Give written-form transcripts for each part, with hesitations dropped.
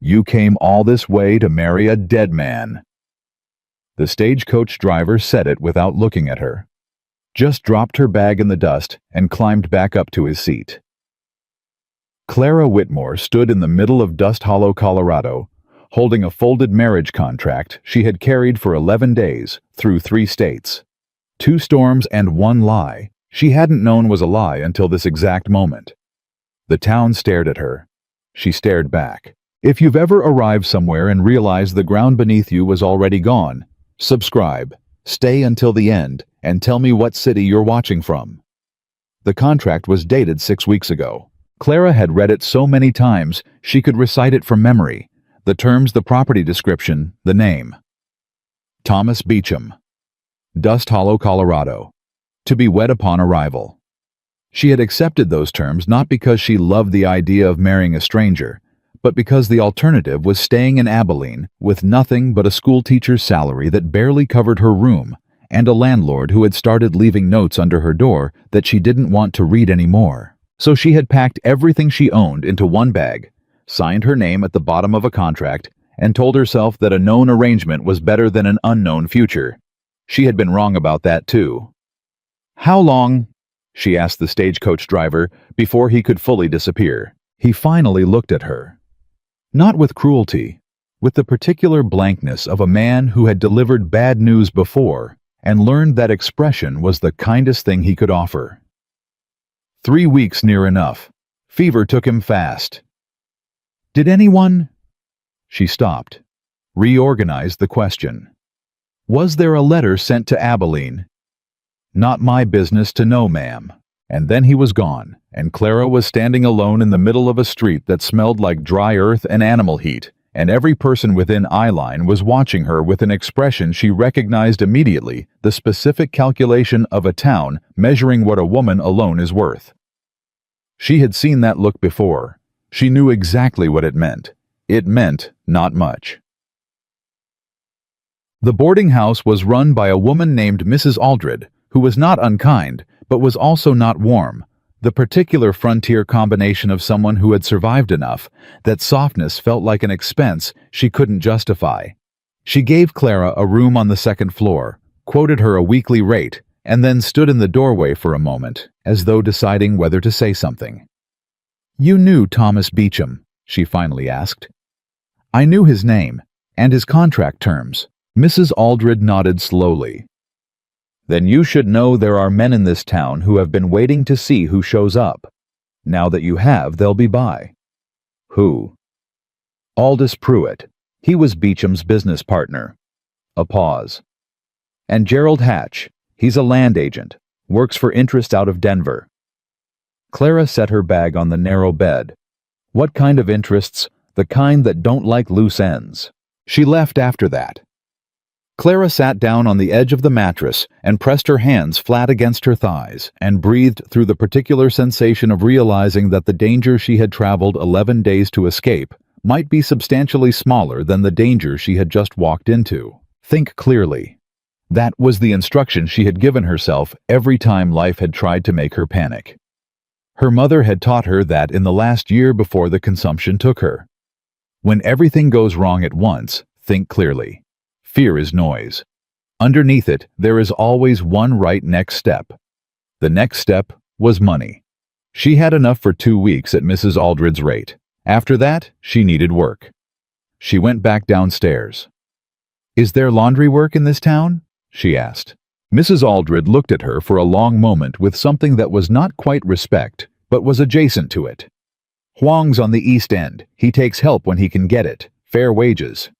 You came all this way to marry a dead man." The stagecoach driver said it without looking at her, just dropped her bag in the dust and climbed back up to his seat. Clara Whitmore stood in the middle of Dust Hollow, Colorado, holding a folded marriage contract she had carried for 11 days through 3 states. 2 storms and 1 lie she hadn't known was a lie until this exact moment. The town stared at her. She stared back. If you've ever arrived somewhere and realized the ground beneath you was already gone, subscribe, stay until the end, and tell me what city you're watching from. The contract was dated 6 weeks ago. Clara had read it so many times she could recite it from memory. The terms, the property description, the name. Thomas Beecham. Dust Hollow, Colorado. To be wed upon arrival. She had accepted those terms not because she loved the idea of marrying a stranger, but because the alternative was staying in Abilene with nothing but a schoolteacher's salary that barely covered her room and a landlord who had started leaving notes under her door that she didn't want to read anymore. So she had packed everything she owned into one bag, signed her name at the bottom of a contract, and told herself that a known arrangement was better than an unknown future. She had been wrong about that too. "How long?" she asked the stagecoach driver before he could fully disappear. He finally looked at her. Not with cruelty, with the particular blankness of a man who had delivered bad news before and learned that expression was the kindest thing he could offer. 3 weeks near enough. Fever took him fast. "Did anyone—" She stopped, reorganized the question. "Was there a letter sent to Abilene?" "Not my business to know, ma'am." And then he was gone, and Clara was standing alone in the middle of a street that smelled like dry earth and animal heat, and every person within eyeline was watching her with an expression she recognized immediately, the specific calculation of a town measuring what a woman alone is worth. She had seen that look before. She knew exactly what it meant. It meant not much. The boarding house was run by a woman named Mrs. Aldred, who was not unkind, but was also not warm, the particular frontier combination of someone who had survived enough that softness felt like an expense she couldn't justify. She gave Clara a room on the 2nd floor, quoted her a weekly rate, and then stood in the doorway for a moment, as though deciding whether to say something. "You knew Thomas Beecham?" she finally asked. "I knew his name, and his contract terms." Mrs. Aldred nodded slowly. "Then you should know there are men in this town who have been waiting to see who shows up. Now that you have, they'll be by." "Who?" "Aldous Pruitt. He was Beecham's business partner." A pause. "And Gerald Hatch. He's a land agent. Works for interest out of Denver." Clara set her bag on the narrow bed. What kind of interests? The kind that don't like loose ends. She left after that. Clara sat down on the edge of the mattress and pressed her hands flat against her thighs and breathed through the particular sensation of realizing that the danger she had traveled 11 days to escape might be substantially smaller than the danger she had just walked into. Think clearly. That was the instruction she had given herself every time life had tried to make her panic. Her mother had taught her that in the last year before the consumption took her. When everything goes wrong at once, think clearly. Fear is noise. Underneath it, there is always one right next step. The next step was money. She had enough for 2 weeks at Mrs. Aldred's rate. After that, she needed work. She went back downstairs. "Is there laundry work in this town?" she asked. Mrs. Aldred looked at her for a long moment with something that was not quite respect, but was adjacent to it. "Huang's on the East End. He takes help when he can get it. Fair wages."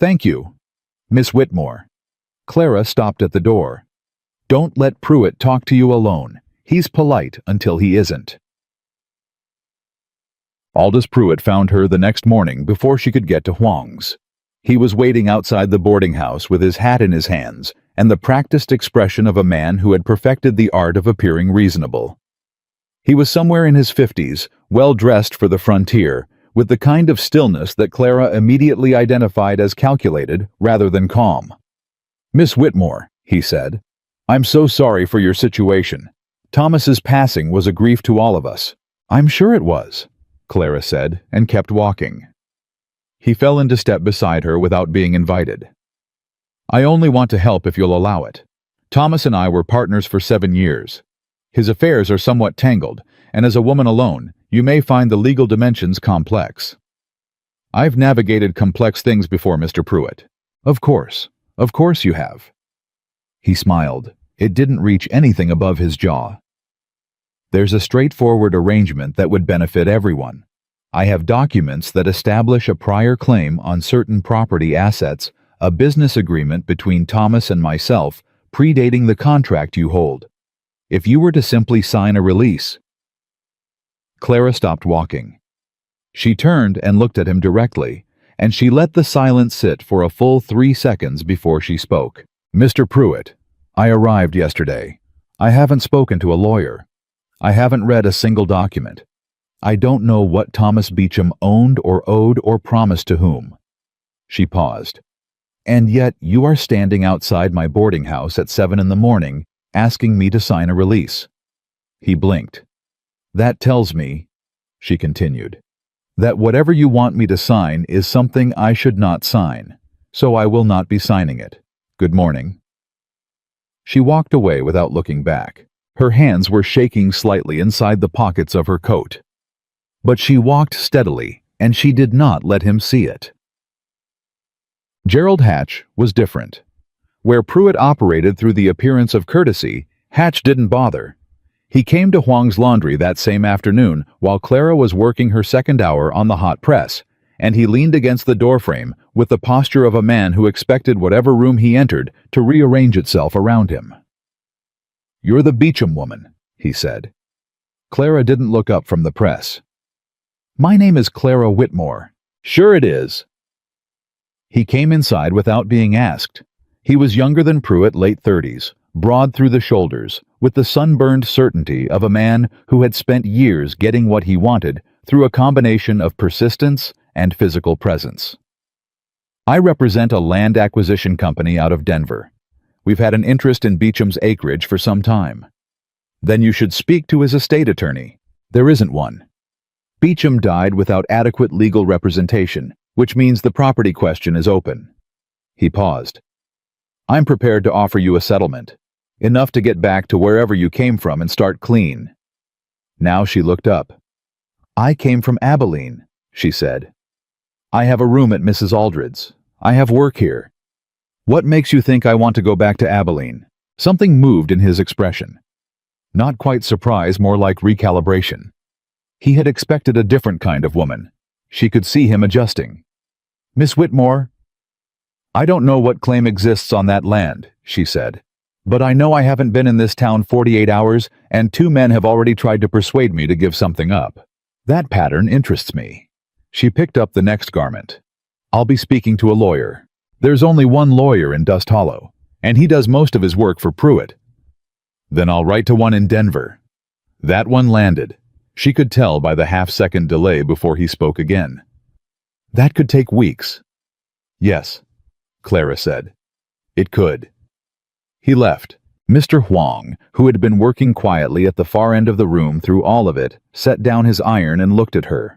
"Thank you. Miss Whitmore." Clara stopped at the door. "Don't let Pruitt talk to you alone. He's polite until he isn't." Aldous Pruitt found her the next morning before she could get to Huang's. He was waiting outside the boarding house with his hat in his hands and the practiced expression of a man who had perfected the art of appearing reasonable. He was somewhere in his 50s, well dressed for the frontier, with the kind of stillness that Clara immediately identified as calculated rather than calm. "Miss Whitmore," he said, "I'm so sorry for your situation. Thomas's passing was a grief to all of us." "I'm sure it was," Clara said, and kept walking. He fell into step beside her without being invited. "I only want to help if you'll allow it. Thomas and I were partners for 7 years. His affairs are somewhat tangled, and as a woman alone, you may find the legal dimensions complex." "I've navigated complex things before, Mr. Pruitt." Of course you have." He smiled. It didn't reach anything above his jaw. "There's a straightforward arrangement that would benefit everyone. I have documents that establish a prior claim on certain property assets, a business agreement between Thomas and myself predating the contract you hold. If you were to simply sign a release—" Clara stopped walking. She turned and looked at him directly, and she let the silence sit for a full 3 seconds before she spoke. "Mr. Pruitt, I arrived yesterday. I haven't spoken to a lawyer. I haven't read a single document. I don't know what Thomas Beecham owned or owed or promised to whom." She paused. "And yet you are standing outside my boarding house at 7 in the morning, asking me to sign a release." He blinked. "That tells me," she continued, "that whatever you want me to sign is something I should not sign, so I will not be signing it. Good morning." She walked away without looking back. Her hands were shaking slightly inside the pockets of her coat. But she walked steadily, and she did not let him see it. Gerald Hatch was different. Where Pruitt operated through the appearance of courtesy, Hatch didn't bother. He came to Huang's laundry that same afternoon while Clara was working her second hour on the hot press, and he leaned against the doorframe with the posture of a man who expected whatever room he entered to rearrange itself around him. "You're the Beecham woman," he said. Clara didn't look up from the press. "My name is Clara Whitmore." "Sure it is." He came inside without being asked. He was younger than Pruitt, late 30s, broad through the shoulders, with the sunburned certainty of a man who had spent years getting what he wanted through a combination of persistence and physical presence. "I represent a land acquisition company out of Denver. We've had an interest in Beecham's acreage for some time." "Then you should speak to his estate attorney." "There isn't one. Beecham died without adequate legal representation, which means the property question is open." He paused. "I'm prepared to offer you a settlement, enough to get back to wherever you came from and start clean." Now she looked up. "I came from Abilene," she said. "I have a room at Mrs. Aldred's. I have work here." "What makes you think I want to go back to Abilene?" Something moved in his expression. Not quite surprise, more like recalibration. He had expected a different kind of woman. She could see him adjusting. "Miss Whitmore?" "I don't know what claim exists on that land," she said. "But I know I haven't been in this town 48 hours, and 2 men have already tried to persuade me to give something up. That pattern interests me." She picked up the next garment. "I'll be speaking to a lawyer. There's only one lawyer in Dust Hollow, and he does most of his work for Pruitt." "Then I'll write to one in Denver." That one landed. She could tell by the half-second delay before he spoke again. "That could take weeks." "Yes," Clara said. "It could." He left. Mr. Huang, who had been working quietly at the far end of the room through all of it, set down his iron and looked at her.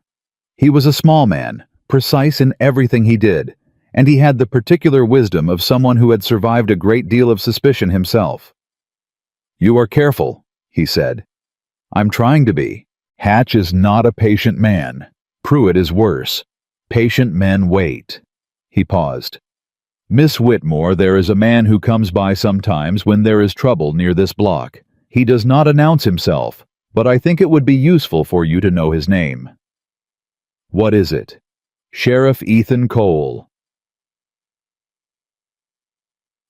He was a small man, precise in everything he did, and he had the particular wisdom of someone who had survived a great deal of suspicion himself. "You are careful," he said. "I'm trying to be. Hatch is not a patient man. Pruitt is worse. Patient men wait." He paused. "Miss Whitmore, there is a man who comes by sometimes when there is trouble near this block. He does not announce himself, but I think it would be useful for you to know his name." "What is it?" "Sheriff Ethan Cole."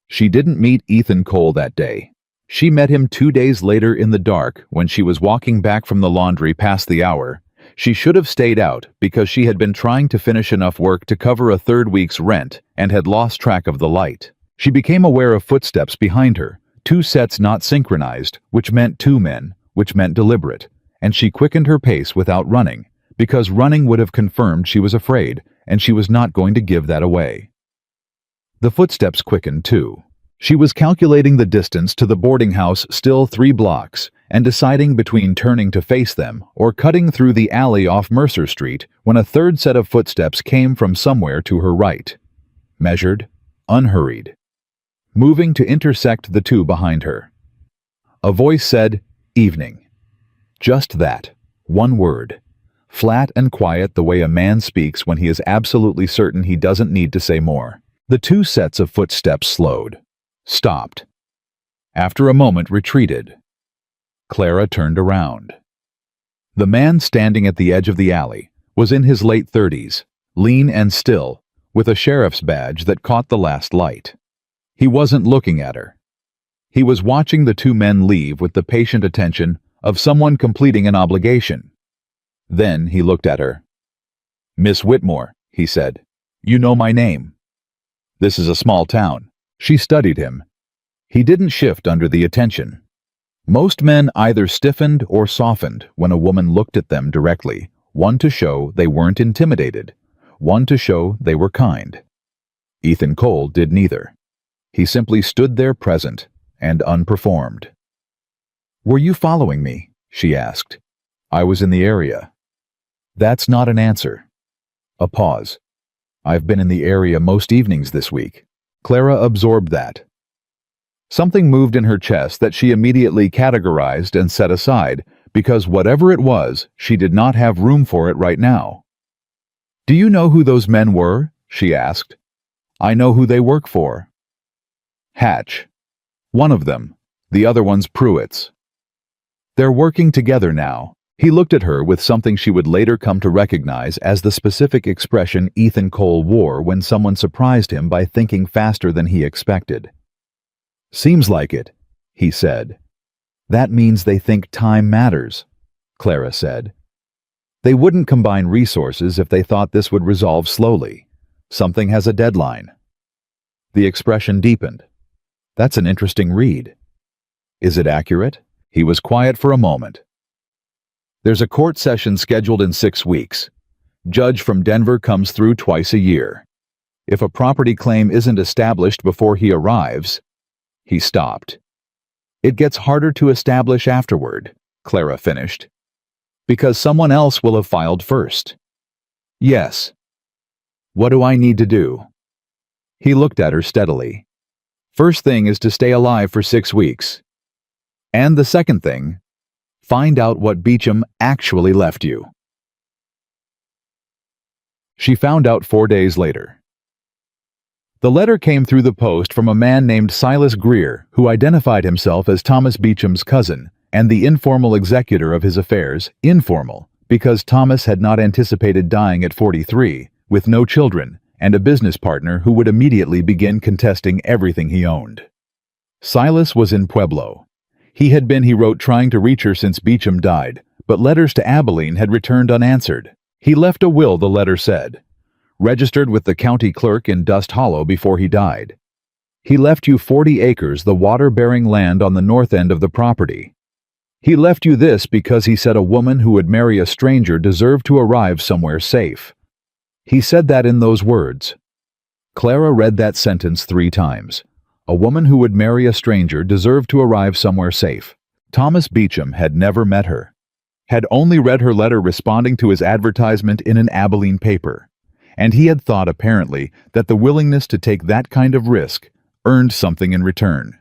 She didn't meet Ethan Cole that day. She met him 2 days later in the dark when she was walking back from the laundry past the hour. She should have stayed out because she had been trying to finish enough work to cover a 3rd week's rent and had lost track of the light. She became aware of footsteps behind her, 2 sets not synchronized, which meant 2 men, which meant deliberate, and she quickened her pace without running, because running would have confirmed she was afraid, and she was not going to give that away. The footsteps quickened too. She was calculating the distance to the boarding house, still 3 blocks, and deciding between turning to face them or cutting through the alley off Mercer Street when a third set of footsteps came from somewhere to her right. Measured, unhurried, moving to intersect the two behind her. A voice said, "Evening." Just that, one word. Flat and quiet the way a man speaks when he is absolutely certain he doesn't need to say more. The two sets of footsteps slowed, stopped. After a moment, retreated. Clara turned around. The man standing at the edge of the alley was in his late 30s, lean and still, with a sheriff's badge that caught the last light. He wasn't looking at her. He was watching the two men leave with the patient attention of someone completing an obligation. Then he looked at her. "Miss Whitmore," he said, "you know my name." This is a small town. She studied him. He didn't shift under the attention. Most men either stiffened or softened when a woman looked at them directly, one to show they weren't intimidated, one to show they were kind. Ethan Cole did neither. He simply stood there present and unperformed. "Were you following me?" she asked. "I was in the area." That's not an answer. A pause. "I've been in the area most evenings this week." Clara absorbed that. Something moved in her chest that she immediately categorized and set aside, because whatever it was, she did not have room for it right now. "Do you know who those men were?" she asked. "I know who they work for." Hatch. One of them. The other one's Pruitt's. They're working together now. He looked at her with something she would later come to recognize as the specific expression Ethan Cole wore when someone surprised him by thinking faster than he expected. "Seems like it," he said. "That means they think time matters," Clara said. "They wouldn't combine resources if they thought this would resolve slowly. Something has a deadline." The expression deepened. "That's an interesting read." "Is it accurate?" He was quiet for a moment. "There's a court session scheduled in 6 weeks. Judge from Denver comes through twice a year. If a property claim isn't established before he arrives..." He stopped. "It gets harder to establish afterward," Clara finished. "Because someone else will have filed first." "Yes." "What do I need to do?" He looked at her steadily. "First thing is to stay alive for 6 weeks. And the second thing, find out what Beecham actually left you." She found out 4 days later. The letter came through the post from a man named Silas Greer, who identified himself as Thomas Beecham's cousin and the informal executor of his affairs, informal, because Thomas had not anticipated dying at 43, with no children, and a business partner who would immediately begin contesting everything he owned. Silas was in Pueblo. He wrote, trying to reach her since Beecham died, but letters to Abilene had returned unanswered. He left a will, the letter said, registered with the county clerk in Dust Hollow before he died. He left you 40 acres, the water-bearing land on the north end of the property. He left you this because he said a woman who would marry a stranger deserved to arrive somewhere safe. He said that in those words. Clara read that sentence 3 times. A woman who would marry a stranger deserved to arrive somewhere safe. Thomas Beecham had never met her, had only read her letter responding to his advertisement in an Abilene paper, and he had thought, apparently, that the willingness to take that kind of risk earned something in return.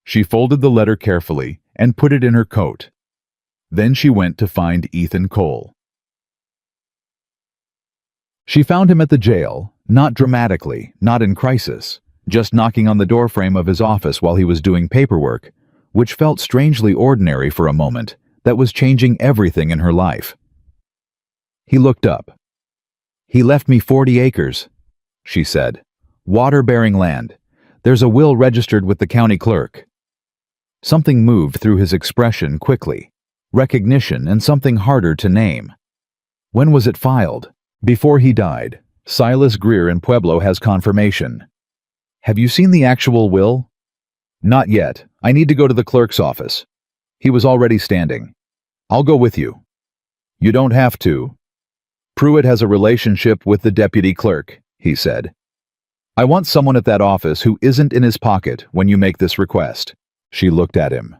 She folded the letter carefully and put it in her coat. Then she went to find Ethan Cole. She found him at the jail, not dramatically, not in crisis, just knocking on the doorframe of his office while he was doing paperwork, which felt strangely ordinary for a moment, that was changing everything in her life. He looked up. "He left me 40 acres, she said. "Water-bearing land. There's a will registered with the county clerk." Something moved through his expression quickly. Recognition and something harder to name. "When was it filed?" "Before he died. Silas Greer in Pueblo has confirmation." "Have you seen the actual will?" "Not yet. I need to go to the clerk's office." He was already standing. "I'll go with you." "You don't have to. Pruitt has a relationship with the deputy clerk," he said. "I want someone at that office who isn't in his pocket when you make this request." She looked at him.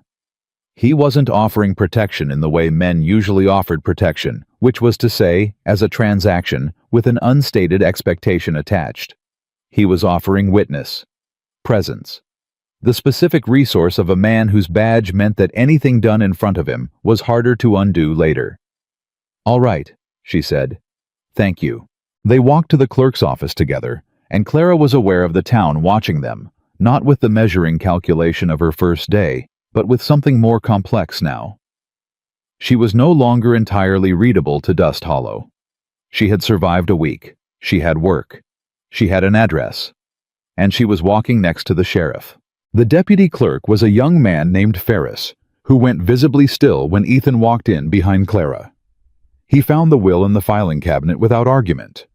He wasn't offering protection in the way men usually offered protection, which was to say, as a transaction with an unstated expectation attached. He was offering witness, presence, the specific resource of a man whose badge meant that anything done in front of him was harder to undo later. "All right," she said. "Thank you." They walked to the clerk's office together, and Clara was aware of the town watching them, not with the measuring calculation of her first day, but with something more complex now. She was no longer entirely readable to Dust Hollow. She had survived a week. She had work. She had an address. And she was walking next to the sheriff. The deputy clerk was a young man named Ferris, who went visibly still when Ethan walked in behind Clara. He found the will in the filing cabinet without argument.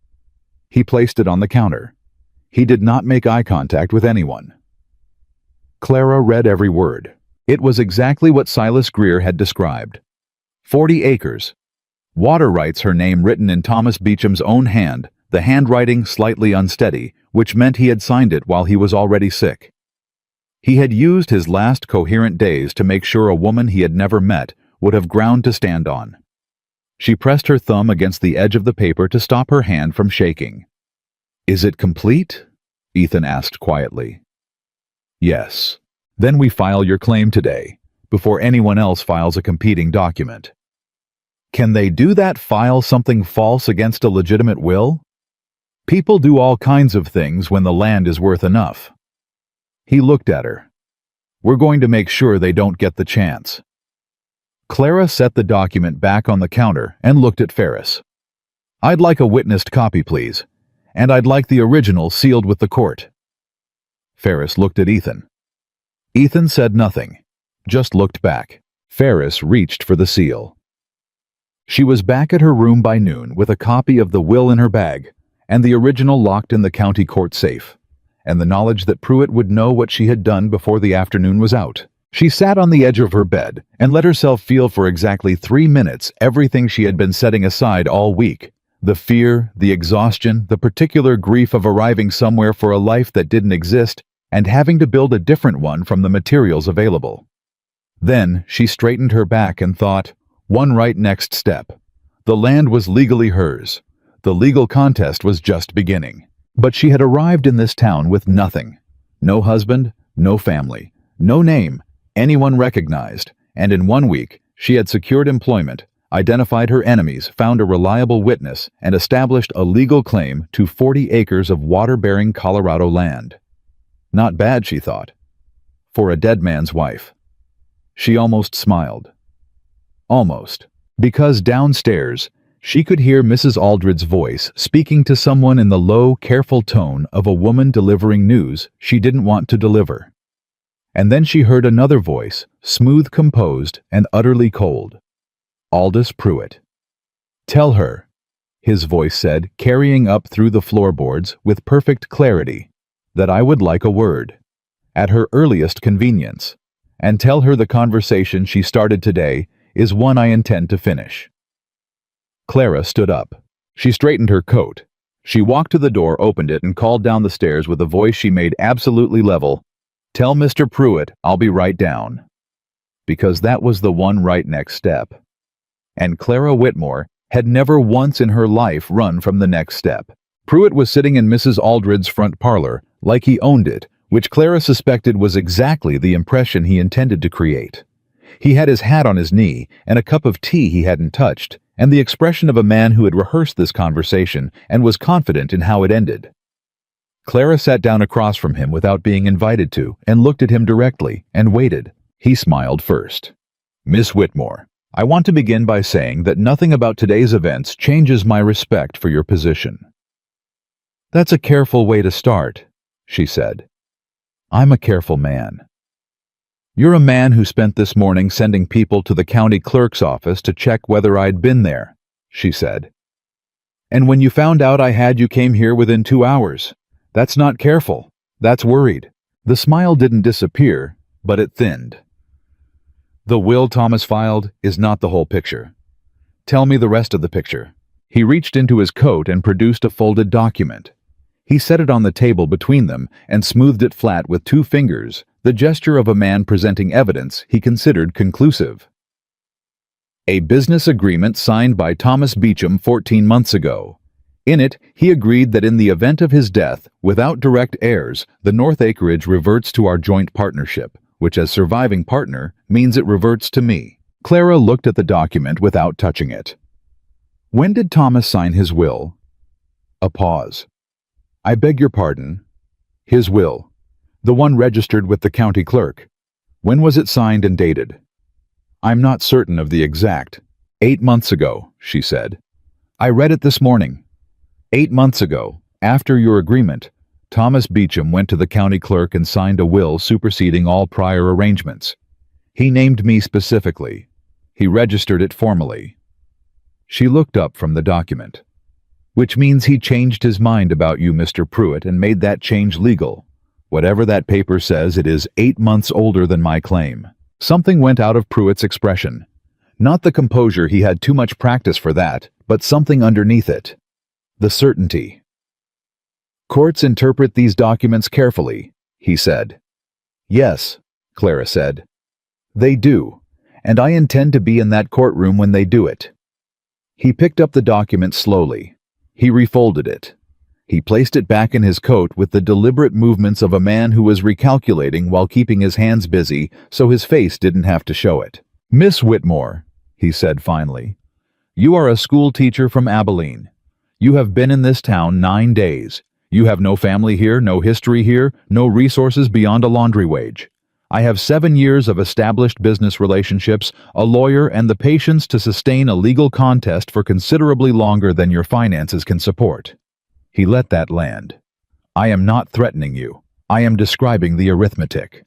He placed it on the counter. He did not make eye contact with anyone. Clara read every word. It was exactly what Silas Greer had described. 40 acres. Water rights, her name written in Thomas Beecham's own hand, the handwriting slightly unsteady, which meant he had signed it while he was already sick. He had used his last coherent days to make sure a woman he had never met would have ground to stand on. She pressed her thumb against the edge of the paper to stop her hand from shaking. "Is it complete?" Ethan asked quietly. "Yes. Then we file your claim today, before anyone else files a competing document." "Can they do that, file something false against a legitimate will?" "People do all kinds of things when the land is worth enough." He looked at her. "We're going to make sure they don't get the chance." Clara set the document back on the counter and looked at Ferris. "I'd like a witnessed copy, please, and I'd like the original sealed with the court." Ferris looked at Ethan. Ethan said nothing, just looked back. Ferris reached for the seal. She was back at her room by noon with a copy of the will in her bag, and the original locked in the county court safe, and the knowledge that Pruitt would know what she had done before the afternoon was out. She sat on the edge of her bed and let herself feel for exactly 3 minutes everything she had been setting aside all week. The fear, the exhaustion, the particular grief of arriving somewhere for a life that didn't exist and having to build a different one from the materials available. Then she straightened her back and thought, one right next step. The land was legally hers. The legal contest was just beginning. But she had arrived in this town with nothing. No husband, no family, no name, anyone recognized, and in 1 week she had secured employment, identified her enemies, found a reliable witness, and established a legal claim to 40 acres of water-bearing Colorado land. Not bad, she thought, for a dead man's wife. She almost smiled. Almost. Because downstairs, she could hear Mrs. Aldred's voice speaking to someone in the low, careful tone of a woman delivering news she didn't want to deliver. And then she heard another voice, smooth, composed, and utterly cold. Aldous Pruitt. "Tell her," his voice said, carrying up through the floorboards with perfect clarity, "that I would like a word, at her earliest convenience, and tell her the conversation she started today is one I intend to finish." Clara stood up. She straightened her coat. She walked to the door, opened it, and called down the stairs with a voice she made absolutely level, "Tell Mr. Pruitt I'll be right down." Because that was the one right next step. And Clara Whitmore had never once in her life run from the next step. Pruitt was sitting in Mrs. Aldred's front parlor, like he owned it, which Clara suspected was exactly the impression he intended to create. He had his hat on his knee, and a cup of tea he hadn't touched, and the expression of a man who had rehearsed this conversation and was confident in how it ended. Clara sat down across from him without being invited to, and looked at him directly, and waited. He smiled first. "Miss Whitmore, I want to begin by saying that nothing about today's events changes my respect for your position." "That's a careful way to start," she said. "I'm a careful man." "You're a man who spent this morning sending people to the county clerk's office to check whether I'd been there," she said. "And when you found out I had, you came here within 2 hours. That's not careful. That's worried." The smile didn't disappear, but it thinned. "The will Thomas filed is not the whole picture. Tell me the rest of the picture." He reached into his coat and produced a folded document. He set it on the table between them and smoothed it flat with 2 fingers, the gesture of a man presenting evidence he considered conclusive. A business agreement signed by Thomas Beecham 14 months ago. In it, he agreed that in the event of his death, without direct heirs, the North Acreage reverts to our joint partnership, which as surviving partner means it reverts to me. Clara looked at the document without touching it. When did Thomas sign his will? A pause. I beg your pardon. His will. The one registered with the county clerk. When was it signed and dated? I'm not certain of the exact. 8 months ago, she said. I read it this morning. 8 months ago, after your agreement, Thomas Beecham went to the county clerk and signed a will superseding all prior arrangements. He named me specifically. He registered it formally. She looked up from the document. Which means he changed his mind about you, Mr. Pruitt, and made that change legal. Whatever that paper says, it is 8 months older than my claim. Something went out of Pruitt's expression. Not the composure, he had too much practice for that, but something underneath it. The certainty. Courts interpret these documents carefully, he said. Yes, Clara said. They do, and I intend to be in that courtroom when they do it. He picked up the document slowly. He refolded it. He placed it back in his coat with the deliberate movements of a man who was recalculating while keeping his hands busy so his face didn't have to show it. Miss Whitmore, he said finally, you are a school teacher from Abilene. You have been in this town 9 days. You have no family here, no history here, no resources beyond a laundry wage. I have 7 years of established business relationships, a lawyer, and the patience to sustain a legal contest for considerably longer than your finances can support. He let that land. I am not threatening you. I am describing the arithmetic.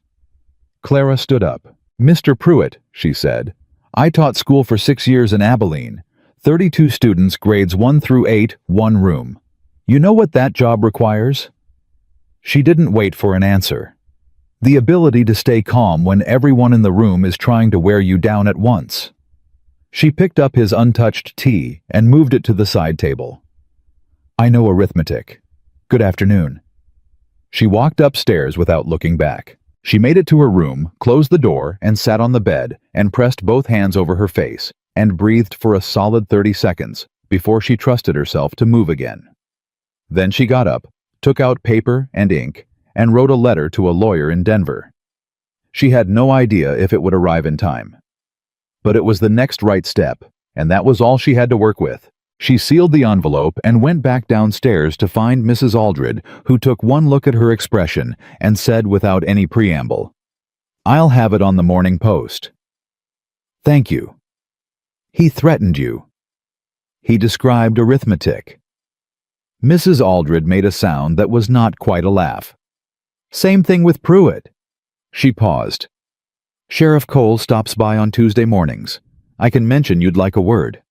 Clara stood up. Mr. Pruitt, she said, I taught school for 6 years in Abilene. 32 students, grades 1 through 8, 1 room. You know what that job requires? She didn't wait for an answer. The ability to stay calm when everyone in the room is trying to wear you down at once. She picked up his untouched tea and moved it to the side table. I know arithmetic. Good afternoon. She walked upstairs without looking back. She made it to her room, closed the door, and sat on the bed, and pressed both hands over her face, and breathed for a solid 30 seconds before she trusted herself to move again. Then she got up, took out paper and ink, and wrote a letter to a lawyer in Denver. She had no idea if it would arrive in time. But it was the next right step, and that was all she had to work with. She sealed the envelope and went back downstairs to find Mrs. Aldred, who took one look at her expression and said without any preamble, I'll have it on the Morning Post. Thank you. He threatened you. He described arithmetic. Mrs. Aldred made a sound that was not quite a laugh. Same thing with Pruitt. She paused. Sheriff Cole stops by on Tuesday mornings. I can mention you'd like a word.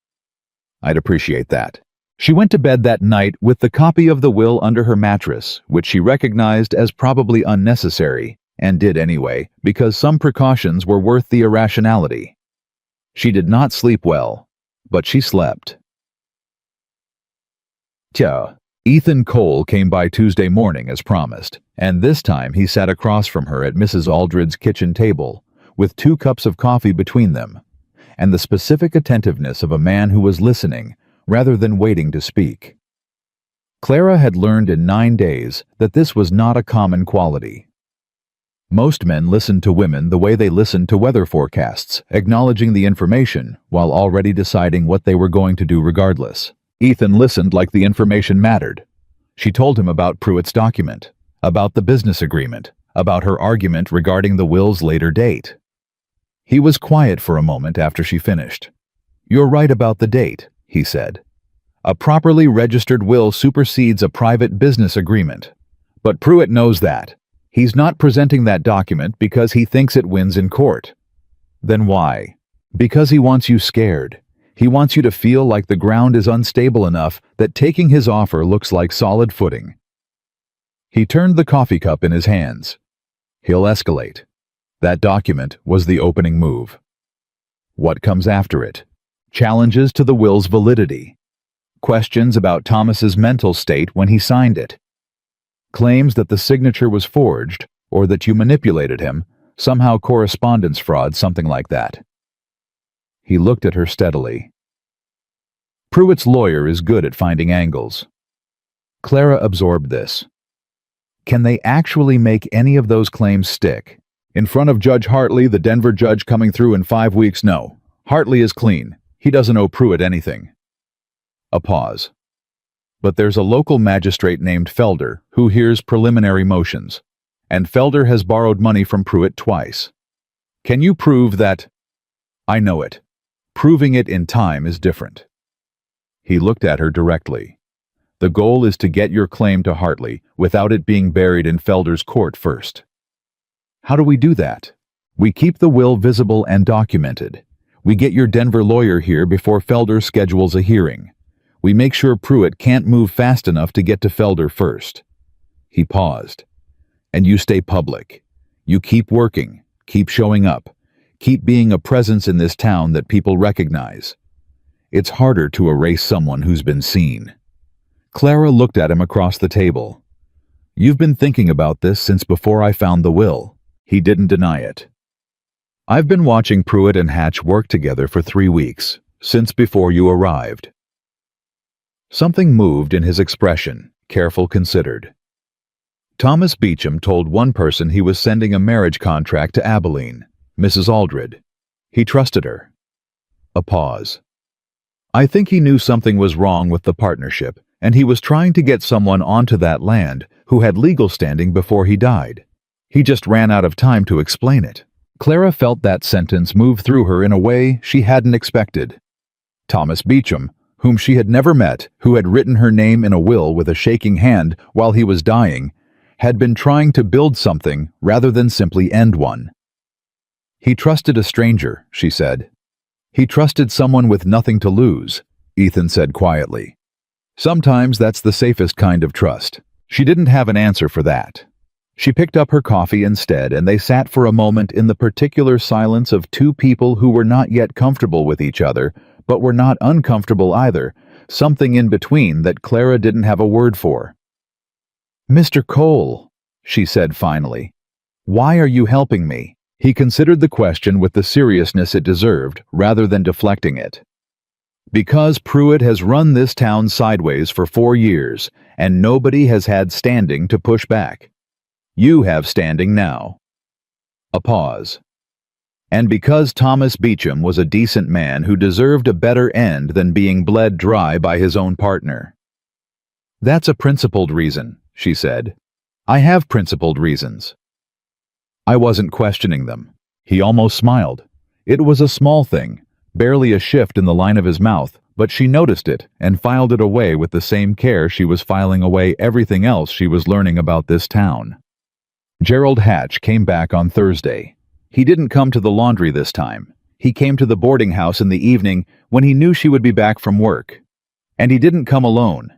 I'd appreciate that. She went to bed that night with the copy of the will under her mattress, which she recognized as probably unnecessary, and did anyway, because some precautions were worth the irrationality. She did not sleep well, but she slept. Ethan Cole came by Tuesday morning as promised, and this time he sat across from her at Mrs. Aldred's kitchen table, with 2 cups of coffee between them, and the specific attentiveness of a man who was listening rather than waiting to speak. Clara had learned in 9 days that this was not a common quality. Most men listened to women the way they listened to weather forecasts, acknowledging the information while already deciding what they were going to do regardless. Ethan listened like the information mattered. She told him about Pruitt's document, about the business agreement, about her argument regarding the will's later date. He was quiet for a moment after she finished. You're right about the date, he said. A properly registered will supersedes a private business agreement. But Pruitt knows that. He's not presenting that document because he thinks it wins in court. Then why? Because he wants you scared. He wants you to feel like the ground is unstable enough that taking his offer looks like solid footing. He turned the coffee cup in his hands. He'll escalate. That document was the opening move. What comes after it? Challenges to the will's validity. Questions about Thomas's mental state when he signed it. Claims that the signature was forged or that you manipulated him, somehow correspondence fraud, something like that." He looked at her steadily. Pruitt's lawyer is good at finding angles. Clara absorbed this. Can they actually make any of those claims stick? In front of Judge Hartley, the Denver judge coming through in 5 weeks? No. Hartley is clean. He doesn't owe Pruitt anything. A pause. But there's a local magistrate named Felder who hears preliminary motions, and Felder has borrowed money from Pruitt twice. Can you prove that? I know it. Proving it in time is different. He looked at her directly. The goal is to get your claim to Hartley without it being buried in Felder's court first. How do we do that? We keep the will visible and documented. We get your Denver lawyer here before Felder schedules a hearing. We make sure Pruitt can't move fast enough to get to Felder first. He paused. And you stay public. You keep working, keep showing up, keep being a presence in this town that people recognize. It's harder to erase someone who's been seen. Clara looked at him across the table. You've been thinking about this since before I found the will. He didn't deny it. I've been watching Pruitt and Hatch work together for 3 weeks, since before you arrived. Something moved in his expression, careful, considered. Thomas Beecham told one person he was sending a marriage contract to Abilene, Mrs. Aldred. He trusted her. A pause. I think he knew something was wrong with the partnership, and he was trying to get someone onto that land who had legal standing before he died. He just ran out of time to explain it. Clara felt that sentence move through her in a way she hadn't expected. Thomas Beecham, whom she had never met, who had written her name in a will with a shaking hand while he was dying, had been trying to build something rather than simply end one. He trusted a stranger, she said. He trusted someone with nothing to lose, Ethan said quietly. Sometimes that's the safest kind of trust. She didn't have an answer for that. She picked up her coffee instead, and they sat for a moment in the particular silence of two people who were not yet comfortable with each other, but were not uncomfortable either, something in between that Clara didn't have a word for. "Mr. Cole," she said finally, "why are you helping me?" He considered the question with the seriousness it deserved, rather than deflecting it. "Because Pruitt has run this town sideways for 4 years, and nobody has had standing to push back. You have standing now." A pause. "And because Thomas Beecham was a decent man who deserved a better end than being bled dry by his own partner." "That's a principled reason," she said. "I have principled reasons." I wasn't questioning them. He almost smiled. It was a small thing, barely a shift in the line of his mouth, but she noticed it and filed it away with the same care she was filing away everything else she was learning about this town. Gerald Hatch came back on Thursday. He didn't come to the laundry this time. He came to the boarding house in the evening when he knew she would be back from work. And he didn't come alone.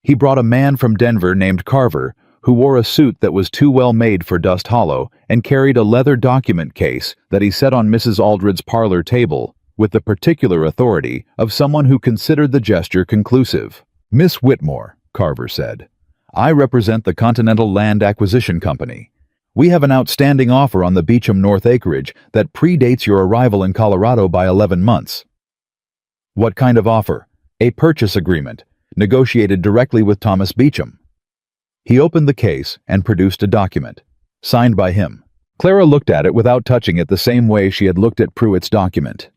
He brought a man from Denver named Carver, who wore a suit that was too well made for Dust Hollow and carried a leather document case that he set on Mrs. Aldred's parlor table with the particular authority of someone who considered the gesture conclusive. "Miss Whitmore," Carver said, "I represent the Continental Land Acquisition Company. We have an outstanding offer on the Beecham North acreage that predates your arrival in Colorado by 11 months. "What kind of offer?" "A purchase agreement, negotiated directly with Thomas Beecham." He opened the case and produced a document, signed by him. Clara looked at it without touching it the same way she had looked at Pruitt's document.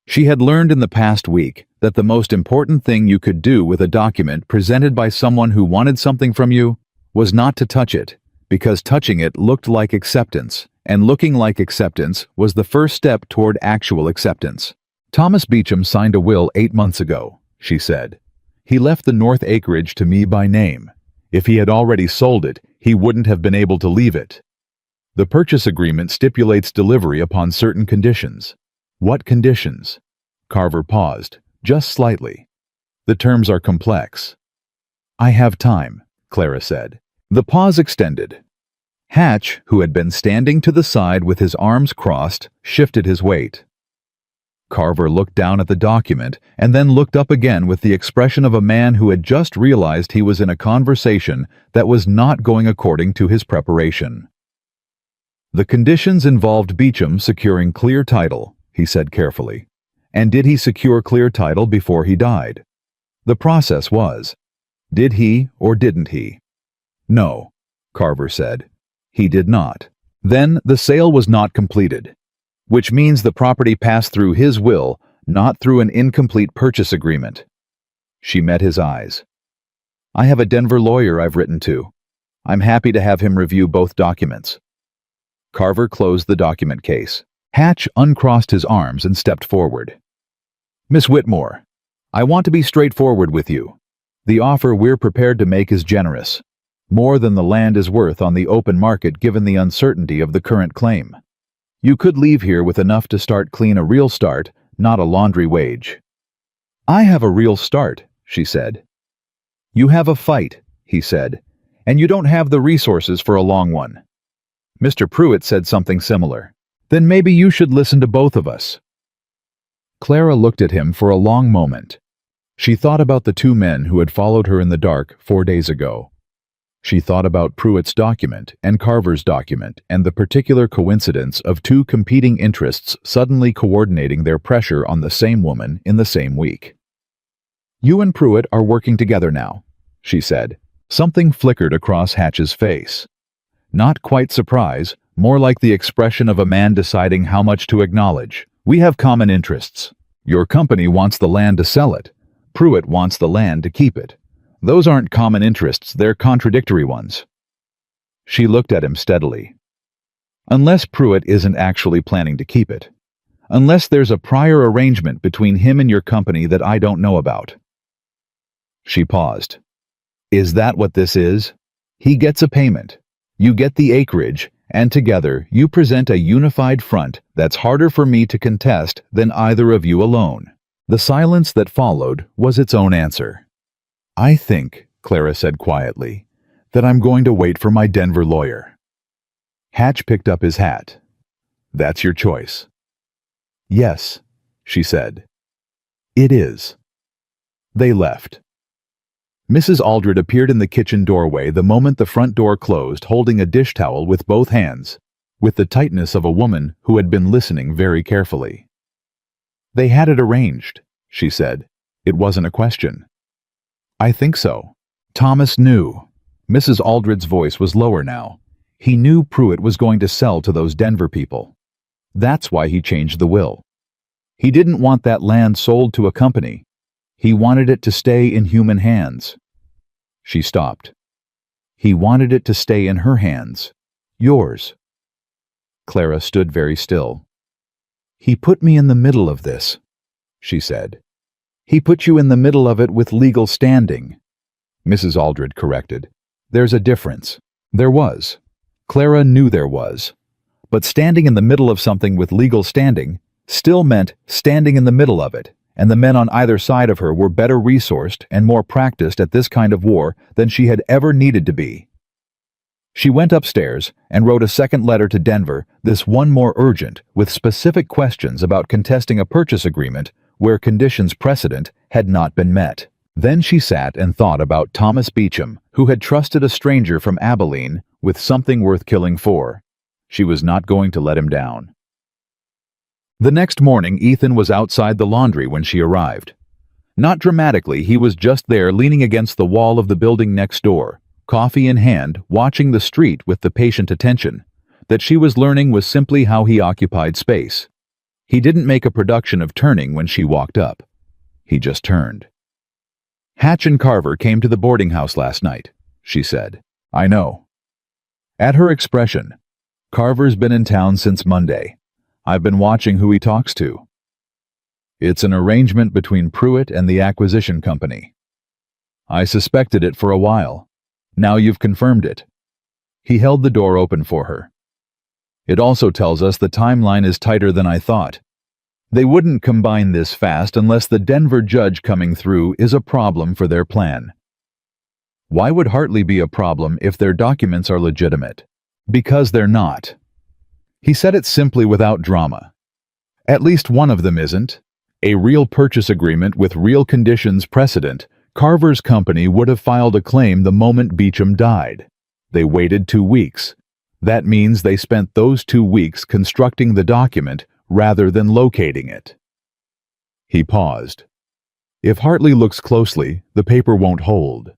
She had learned in the past week that the most important thing you could do with a document presented by someone who wanted something from you was not to touch it, because touching it looked like acceptance, and looking like acceptance was the first step toward actual acceptance. "Thomas Beecham signed a will 8 months ago," she said. "He left the North acreage to me by name. If he had already sold it, he wouldn't have been able to leave it. The purchase agreement stipulates delivery upon certain conditions." "What conditions?" Carver paused, just slightly. "The terms are complex." "I have time," Clara said. The pause extended. Hatch, who had been standing to the side with his arms crossed, shifted his weight. Carver looked down at the document and then looked up again with the expression of a man who had just realized he was in a conversation that was not going according to his preparation. The conditions involved Beecham securing clear title, he said carefully. And did he secure clear title before he died? The process was, did he or didn't he? No, Carver said. He did not. Then the sale was not completed, which means the property passed through his will, not through an incomplete purchase agreement. She met his eyes. I have a Denver lawyer I've written to. I'm happy to have him review both documents. Carver closed the document case. Hatch uncrossed his arms and stepped forward. Miss Whitmore, I want to be straightforward with you. The offer we're prepared to make is generous, more than the land is worth on the open market given the uncertainty of the current claim. You could leave here with enough to start clean, a real start, not a laundry wage. I have a real start, she said. You have a fight, he said, and you don't have the resources for a long one. Mr. Pruitt said something similar. Then maybe you should listen to both of us. Clara looked at him for a long moment. She thought about the two men who had followed her in the dark 4 days ago. She thought about Pruitt's document and Carver's document and the particular coincidence of two competing interests suddenly coordinating their pressure on the same woman in the same week. You and Pruitt are working together now, she said. Something flickered across Hatch's face. Not quite surprise, more like the expression of a man deciding how much to acknowledge. We have common interests. Your company wants the land to sell it. Pruitt wants the land to keep it. Those aren't common interests, they're contradictory ones. She looked at him steadily. Unless Pruitt isn't actually planning to keep it. Unless there's a prior arrangement between him and your company that I don't know about. She paused. Is that what this is? He gets a payment. You get the acreage, and together you present a unified front that's harder for me to contest than either of you alone. The silence that followed was its own answer. I think, Clara said quietly, that I'm going to wait for my Denver lawyer. Hatch picked up his hat. That's your choice. Yes, she said. It is. They left. Mrs. Aldred appeared in the kitchen doorway the moment the front door closed, holding a dish towel with both hands, with the tightness of a woman who had been listening very carefully. They had it arranged, she said. It wasn't a question. I think so. Thomas knew. Mrs. Aldred's voice was lower now. He knew Pruitt was going to sell to those Denver people. That's why he changed the will. He didn't want that land sold to a company. He wanted it to stay in human hands. She stopped. He wanted it to stay in her hands. Yours. Clara stood very still. He put me in the middle of this, she said. He put you in the middle of it with legal standing. Mrs. Aldred corrected. There's a difference. There was. Clara knew there was. But standing in the middle of something with legal standing still meant standing in the middle of it, and the men on either side of her were better resourced and more practiced at this kind of war than she had ever needed to be. She went upstairs and wrote a second letter to Denver, this one more urgent, with specific questions about contesting a purchase agreement where conditions precedent had not been met. Then she sat and thought about Thomas Beecham, who had trusted a stranger from Abilene with something worth killing for. She was not going to let him down. The next morning, Ethan was outside the laundry when she arrived. Not dramatically, he was just there leaning against the wall of the building next door, coffee in hand, watching the street with the patient attention that she was learning was simply how he occupied space. He didn't make a production of turning when she walked up. He just turned. Hatch and Carver came to the boarding house last night, she said. I know. At her expression, Carver's been in town since Monday. I've been watching who he talks to. It's an arrangement between Pruitt and the acquisition company. I suspected it for a while. Now you've confirmed it. He held the door open for her. It also tells us the timeline is tighter than I thought. They wouldn't combine this fast unless the Denver judge coming through is a problem for their plan. Why would Hartley be a problem if their documents are legitimate? Because they're not. He said it simply without drama. At least one of them isn't. A real purchase agreement with real conditions precedent, Carver's company would have filed a claim the moment Beecham died. They waited 2 weeks. That means they spent those 2 weeks constructing the document rather than locating it. He paused. If Hartley looks closely, the paper won't hold.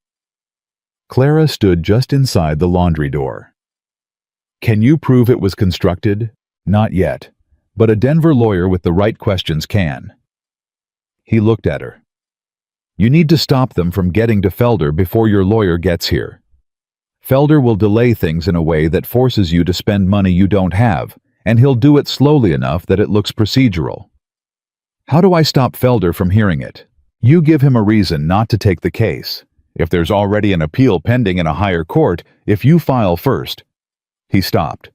Clara stood just inside the laundry door. Can you prove it was constructed? Not yet, but a Denver lawyer with the right questions can. He looked at her. You need to stop them from getting to Felder before your lawyer gets here. Felder will delay things in a way that forces you to spend money you don't have, and he'll do it slowly enough that it looks procedural. How do I stop Felder from hearing it? You give him a reason not to take the case. If there's already an appeal pending in a higher court, if you file first. He stopped.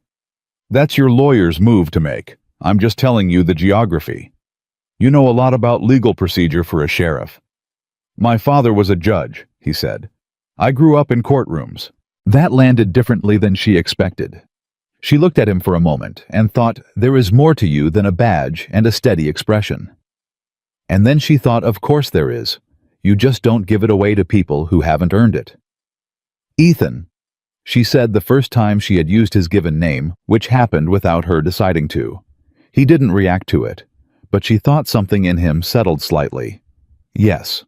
That's your lawyer's move to make. I'm just telling you the geography. You know a lot about legal procedure for a sheriff. My father was a judge, he said. I grew up in courtrooms. That landed differently than she expected. She looked at him for a moment and thought, there is more to you than a badge and a steady expression. And then she thought, of course there is. You just don't give it away to people who haven't earned it. Ethan, she said the first time she had used his given name, which happened without her deciding to. He didn't react to it, but she thought something in him settled slightly. Yes.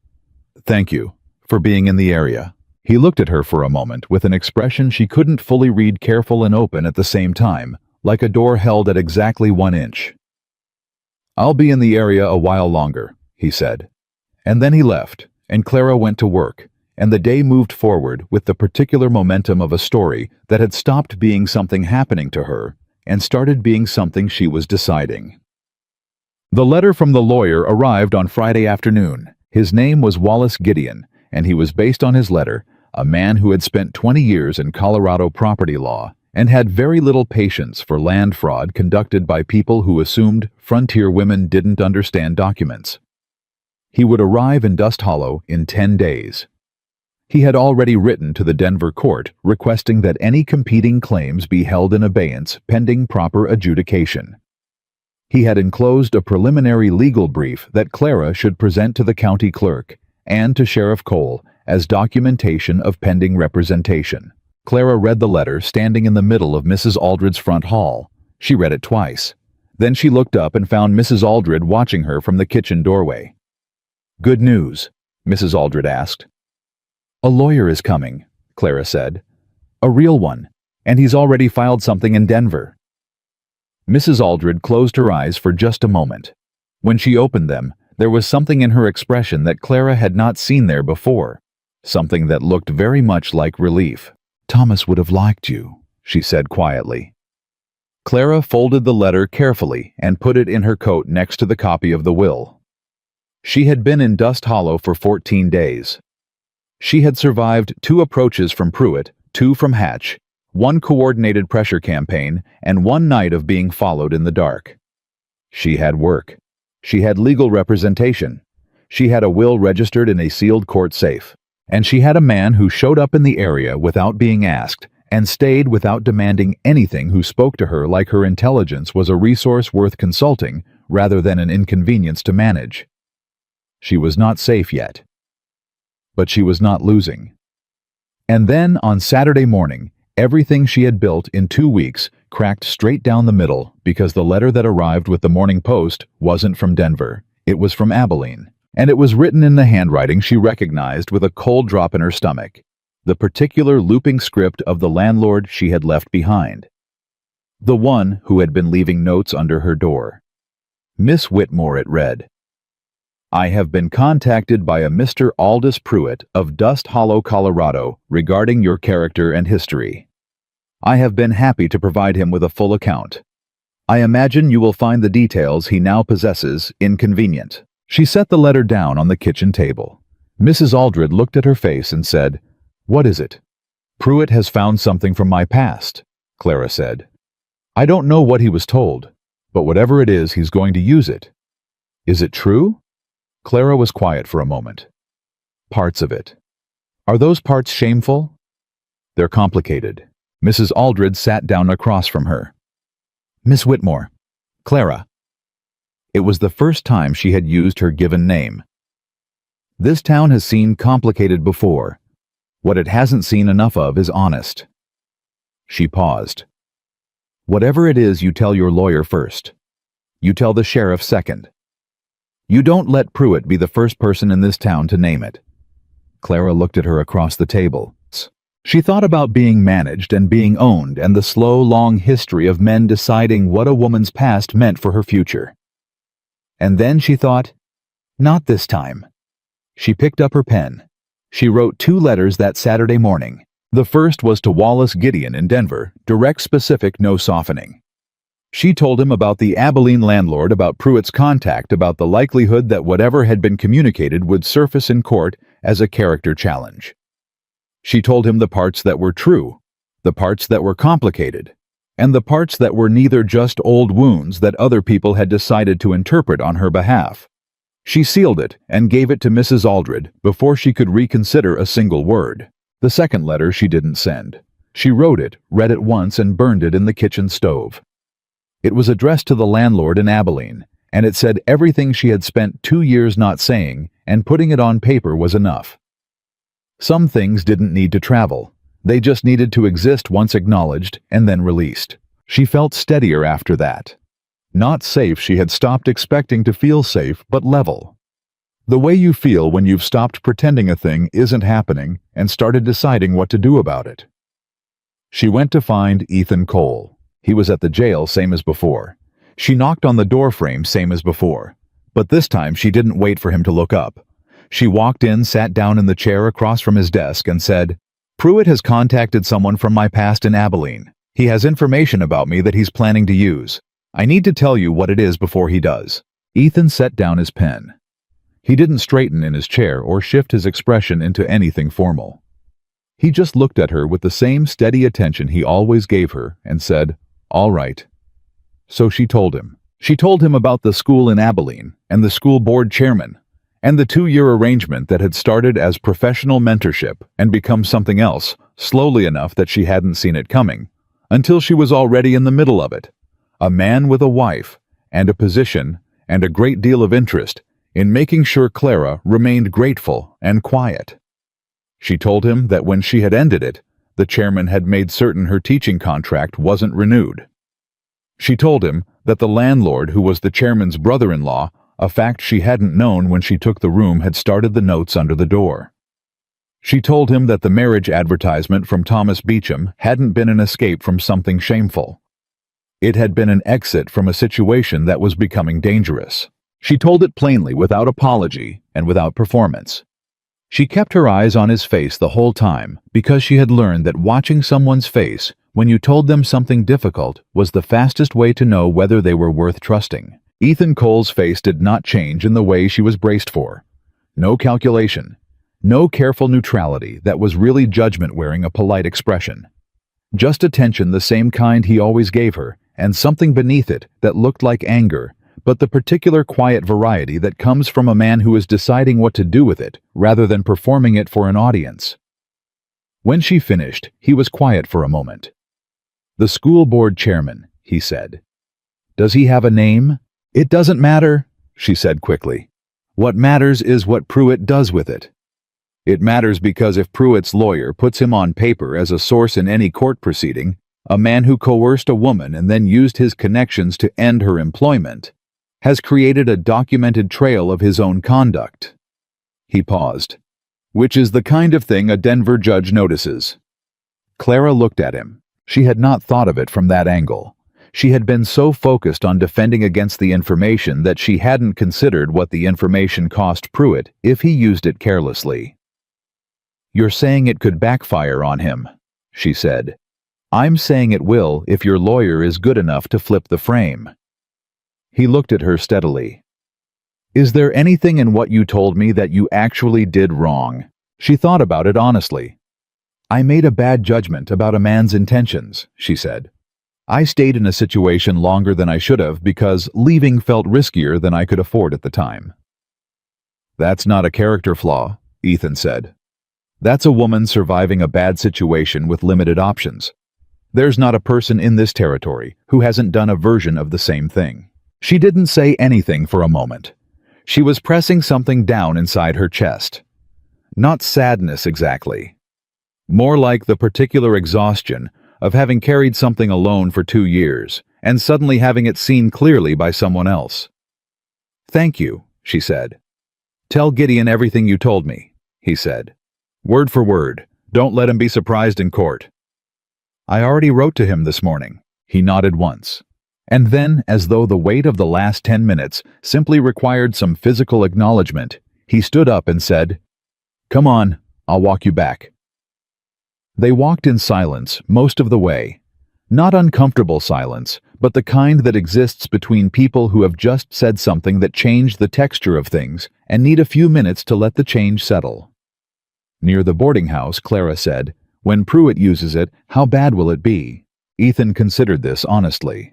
Thank you for being in the area. He looked at her for a moment with an expression she couldn't fully read, careful and open at the same time, like a door held at exactly 1 inch. I'll be in the area a while longer, he said. And then he left, and Clara went to work, and the day moved forward with the particular momentum of a story that had stopped being something happening to her and started being something she was deciding. The letter from the lawyer arrived on Friday afternoon. His name was Wallace Gideon, and he was based on his letter, a man who had spent 20 years in Colorado property law and had very little patience for land fraud conducted by people who assumed frontier women didn't understand documents. He would arrive in Dust Hollow in 10 days. He had already written to the Denver court requesting that any competing claims be held in abeyance pending proper adjudication. He had enclosed a preliminary legal brief that Clara should present to the county clerk and to Sheriff Cole as documentation of pending representation. Clara read the letter standing in the middle of Mrs. Aldred's front hall. She read it twice. Then she looked up and found Mrs. Aldred watching her from the kitchen doorway. Good news, Mrs. Aldred asked. A lawyer is coming, Clara said. A real one, and he's already filed something in Denver. Mrs. Aldred closed her eyes for just a moment. When she opened them, there was something in her expression that Clara had not seen there before, something that looked very much like relief. Thomas would have liked you, she said quietly. Clara folded the letter carefully and put it in her coat next to the copy of the will. She had been in Dust Hollow for 14 days. She had survived 2 approaches from Pruitt, 2 from Hatch, 1 coordinated pressure campaign, and 1 night of being followed in the dark. She had work. She had legal representation. She had a will registered in a sealed court safe. And she had a man who showed up in the area without being asked and stayed without demanding anything, who spoke to her like her intelligence was a resource worth consulting rather than an inconvenience to manage. She was not safe yet. But she was not losing. And then, on Saturday morning, everything she had built in 2 weeks cracked straight down the middle because the letter that arrived with the Morning Post wasn't from Denver. It was from Abilene, and it was written in the handwriting she recognized with a cold drop in her stomach, the particular looping script of the landlord she had left behind. The one who had been leaving notes under her door. Miss Whitmore, it read. I have been contacted by a Mr. Aldous Pruitt of Dust Hollow, Colorado, regarding your character and history. I have been happy to provide him with a full account. I imagine you will find the details he now possesses inconvenient. She set the letter down on the kitchen table. Mrs. Aldred looked at her face and said, What is it? Pruitt has found something from my past, Clara said. I don't know what he was told, but whatever it is, he's going to use it. Is it true? Clara was quiet for a moment. Parts of it. Are those parts shameful? They're complicated. Mrs. Aldred sat down across from her. Miss Whitmore. Clara. It was the first time she had used her given name. This town has seen complicated before. What it hasn't seen enough of is honest. She paused. Whatever it is, you tell your lawyer first. You tell the sheriff second. You don't let Pruitt be the first person in this town to name it." Clara looked at her across the table. She thought about being managed and being owned and the slow, long history of men deciding what a woman's past meant for her future. And then she thought, not this time. She picked up her pen. She wrote 2 letters that Saturday morning. The first was to Wallace Gideon in Denver, direct, specific, no softening. She told him about the Abilene landlord, about Pruitt's contact, about the likelihood that whatever had been communicated would surface in court as a character challenge. She told him the parts that were true, the parts that were complicated, and the parts that were neither just old wounds that other people had decided to interpret on her behalf. She sealed it and gave it to Mrs. Aldred before she could reconsider a single word. The second letter she didn't send. She wrote it, read it once, and burned it in the kitchen stove. It was addressed to the landlord in Abilene, and it said everything she had spent 2 years not saying, and putting it on paper was enough. Some things didn't need to travel. They just needed to exist once acknowledged and then released. She felt steadier after that. Not safe, she had stopped expecting to feel safe, but level. The way you feel when you've stopped pretending a thing isn't happening and started deciding what to do about it. She went to find Ethan Cole. He was at the jail, same as before. She knocked on the door frame, same as before. But this time she didn't wait for him to look up. She walked in, sat down in the chair across from his desk, and said, "Pruitt has contacted someone from my past in Abilene. He has information about me that he's planning to use. I need to tell you what it is before he does." Ethan set down his pen. He didn't straighten in his chair or shift his expression into anything formal. He just looked at her with the same steady attention he always gave her and said, "All right." So she told him. She told him about the school in Abilene and the school board chairman and the 2-year arrangement that had started as professional mentorship and become something else, slowly enough that she hadn't seen it coming, until she was already in the middle of it. A man with a wife and a position and a great deal of interest in making sure Clara remained grateful and quiet. She told him that when she had ended it, the chairman had made certain her teaching contract wasn't renewed. She told him that the landlord, who was the chairman's brother-in-law, a fact she hadn't known when she took the room, had started the notes under the door. She told him that the marriage advertisement from Thomas Beecham hadn't been an escape from something shameful. It had been an exit from a situation that was becoming dangerous. She told it plainly, without apology and without performance. She kept her eyes on his face the whole time because she had learned that watching someone's face when you told them something difficult was the fastest way to know whether they were worth trusting. Ethan Cole's face did not change in the way she was braced for. No calculation. No careful neutrality that was really judgment wearing a polite expression. Just attention, the same kind he always gave her, and something beneath it that looked like anger, but the particular quiet variety that comes from a man who is deciding what to do with it rather than performing it for an audience. When she finished, he was quiet for a moment. "The school board chairman," he said. "Does he have a name?" "It doesn't matter," she said quickly. "What matters is what Pruitt does with it. It matters because if Pruitt's lawyer puts him on paper as a source in any court proceeding, a man who coerced a woman and then used his connections to end her employment, has created a documented trail of his own conduct." He paused. "Which is the kind of thing a Denver judge notices." Clara looked at him. She had not thought of it from that angle. She had been so focused on defending against the information that she hadn't considered what the information cost Pruitt if he used it carelessly. "You're saying it could backfire on him," she said. "I'm saying it will if your lawyer is good enough to flip the frame." He looked at her steadily. "Is there anything in what you told me that you actually did wrong?" She thought about it honestly. "I made a bad judgment about a man's intentions," she said. "I stayed in a situation longer than I should have because leaving felt riskier than I could afford at the time." "That's not a character flaw," Ethan said. "That's a woman surviving a bad situation with limited options. There's not a person in this territory who hasn't done a version of the same thing." She didn't say anything for a moment. She was pressing something down inside her chest. Not sadness exactly. More like the particular exhaustion of having carried something alone for 2 years, and suddenly having it seen clearly by someone else. "Thank you," she said. "Tell Gideon everything you told me," he said. "Word for word. Don't let him be surprised in court." "I already wrote to him this morning." He nodded once. And then, as though the weight of the last 10 minutes simply required some physical acknowledgement, he stood up and said, "Come on, I'll walk you back." They walked in silence most of the way. Not uncomfortable silence, but the kind that exists between people who have just said something that changed the texture of things and need a few minutes to let the change settle. Near the boarding house, Clara said, "When Pruitt uses it, how bad will it be?" Ethan considered this honestly.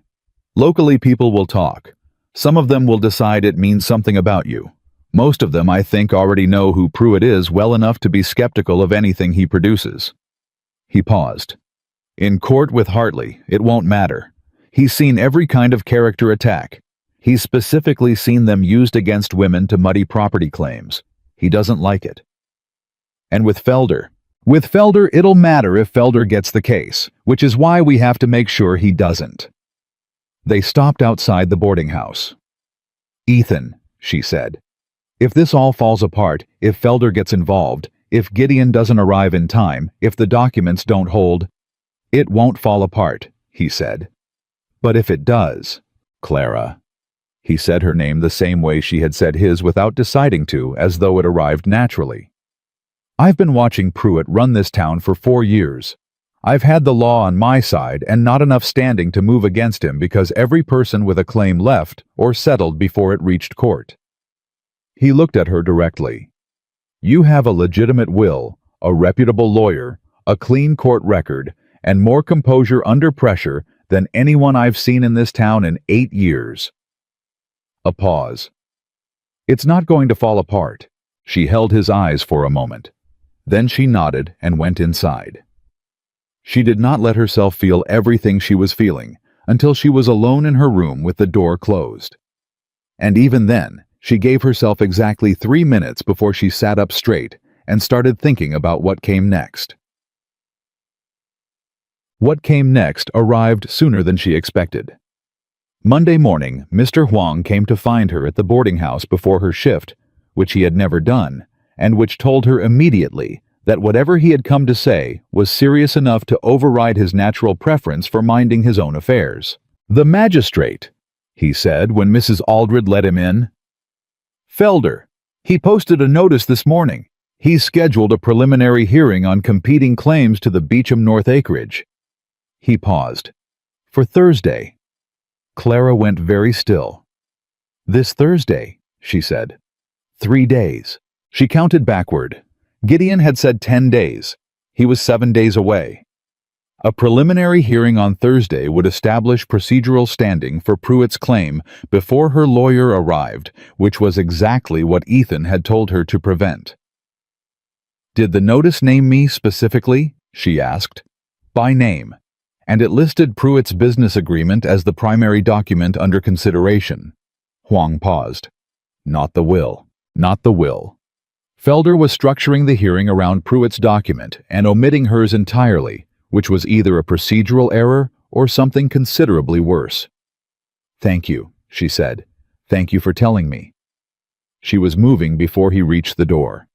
"Locally, people will talk. Some of them will decide it means something about you. Most of them, I think, already know who Pruitt is well enough to be skeptical of anything he produces." He paused. "In court with Hartley, it won't matter. He's seen every kind of character attack. He's specifically seen them used against women to muddy property claims. He doesn't like it. And with Felder, it'll matter if Felder gets the case, which is why we have to make sure he doesn't." They stopped outside the boarding house. "Ethan," she said, "if this all falls apart, if Felder gets involved, if Gideon doesn't arrive in time, if the documents don't hold—" "It won't fall apart," he said. "But if it does, Clara." He said her name the same way she had said his without deciding to, as though it arrived naturally. "I've been watching Pruitt run this town for 4 years. I've had the law on my side and not enough standing to move against him because every person with a claim left or settled before it reached court." He looked at her directly. "You have a legitimate will, a reputable lawyer, a clean court record, and more composure under pressure than anyone I've seen in this town in 8 years. A pause. "It's not going to fall apart." She held his eyes for a moment. Then she nodded and went inside. She did not let herself feel everything she was feeling until she was alone in her room with the door closed. And even then, she gave herself exactly 3 minutes before she sat up straight and started thinking about what came next. What came next arrived sooner than she expected. Monday morning, Mr. Huang came to find her at the boarding house before her shift, which he had never done, and which told her immediately that whatever he had come to say was serious enough to override his natural preference for minding his own affairs. "The magistrate," he said when Mrs. Aldred let him in. "Felder. He posted a notice this morning. He's scheduled a preliminary hearing on competing claims to the Beecham North acreage." He paused. "For Thursday." Clara went very still. "This Thursday," she said. 3 days. She counted backward. Gideon had said 10 days. He was 7 days away. A preliminary hearing on Thursday would establish procedural standing for Pruitt's claim before her lawyer arrived, which was exactly what Ethan had told her to prevent. "Did the notice name me specifically?" she asked. "By name. And it listed Pruitt's business agreement as the primary document under consideration." Huang paused. "Not the will. Not the will." Felder was structuring the hearing around Pruitt's document and omitting hers entirely, which was either a procedural error or something considerably worse. "Thank you," she said. "Thank you for telling me." She was moving before he reached the door.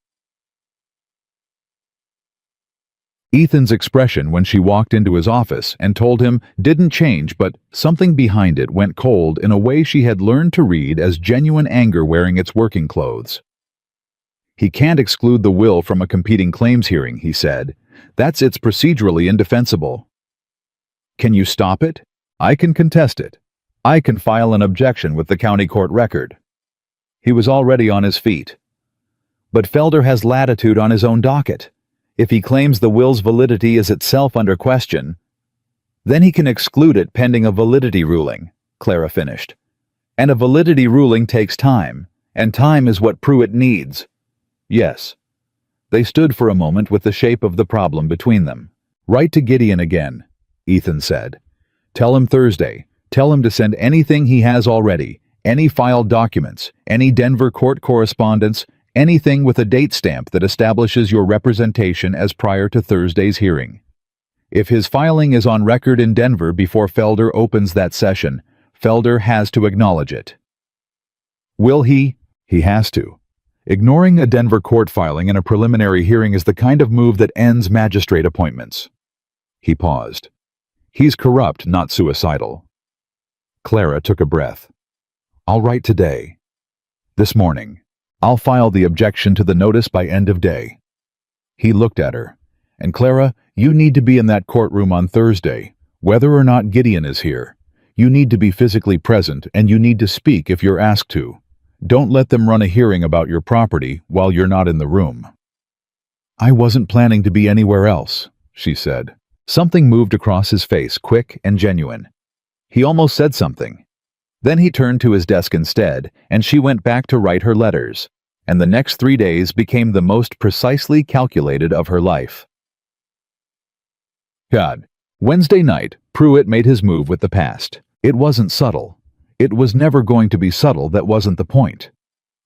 Ethan's expression when she walked into his office and told him didn't change, but something behind it went cold in a way she had learned to read as genuine anger wearing its working clothes. "He can't exclude the will from a competing claims hearing," he said. "It's procedurally indefensible." "Can you stop it? I can contest it. I can file an objection with the county court record." He was already on his feet. "But Felder has latitude on his own docket. If he claims the will's validity is itself under question, then he can exclude it pending a validity ruling," Clara finished. "And a validity ruling takes time, and time is what Pruitt needs." "Yes." They stood for a moment with the shape of the problem between them. "Write to Gideon again," Ethan said. "Tell him Thursday. Tell him to send anything he has already, any filed documents, any Denver court correspondence, anything with a date stamp that establishes your representation as prior to Thursday's hearing. If his filing is on record in Denver before Felder opens that session, Felder has to acknowledge it. Will he? He has to. Ignoring a Denver court filing in a preliminary hearing is the kind of move that ends magistrate appointments. He paused. He's corrupt, not suicidal. Clara took a breath. I'll write today. This morning. I'll file the objection to the notice by end of day. He looked at her. And Clara, you need to be in that courtroom on Thursday, whether or not Gideon is here. You need to be physically present, and you need to speak if you're asked to. Don't let them run a hearing about your property while you're not in the room. I wasn't planning to be anywhere else, she said. Something moved across his face, quick and genuine. He almost said something. Then he turned to his desk instead, and she went back to write her letters, and the next 3 days became the most precisely calculated of her life. God. Wednesday night, Pruitt made his move with the past. It wasn't subtle. It was never going to be subtle. That wasn't the point.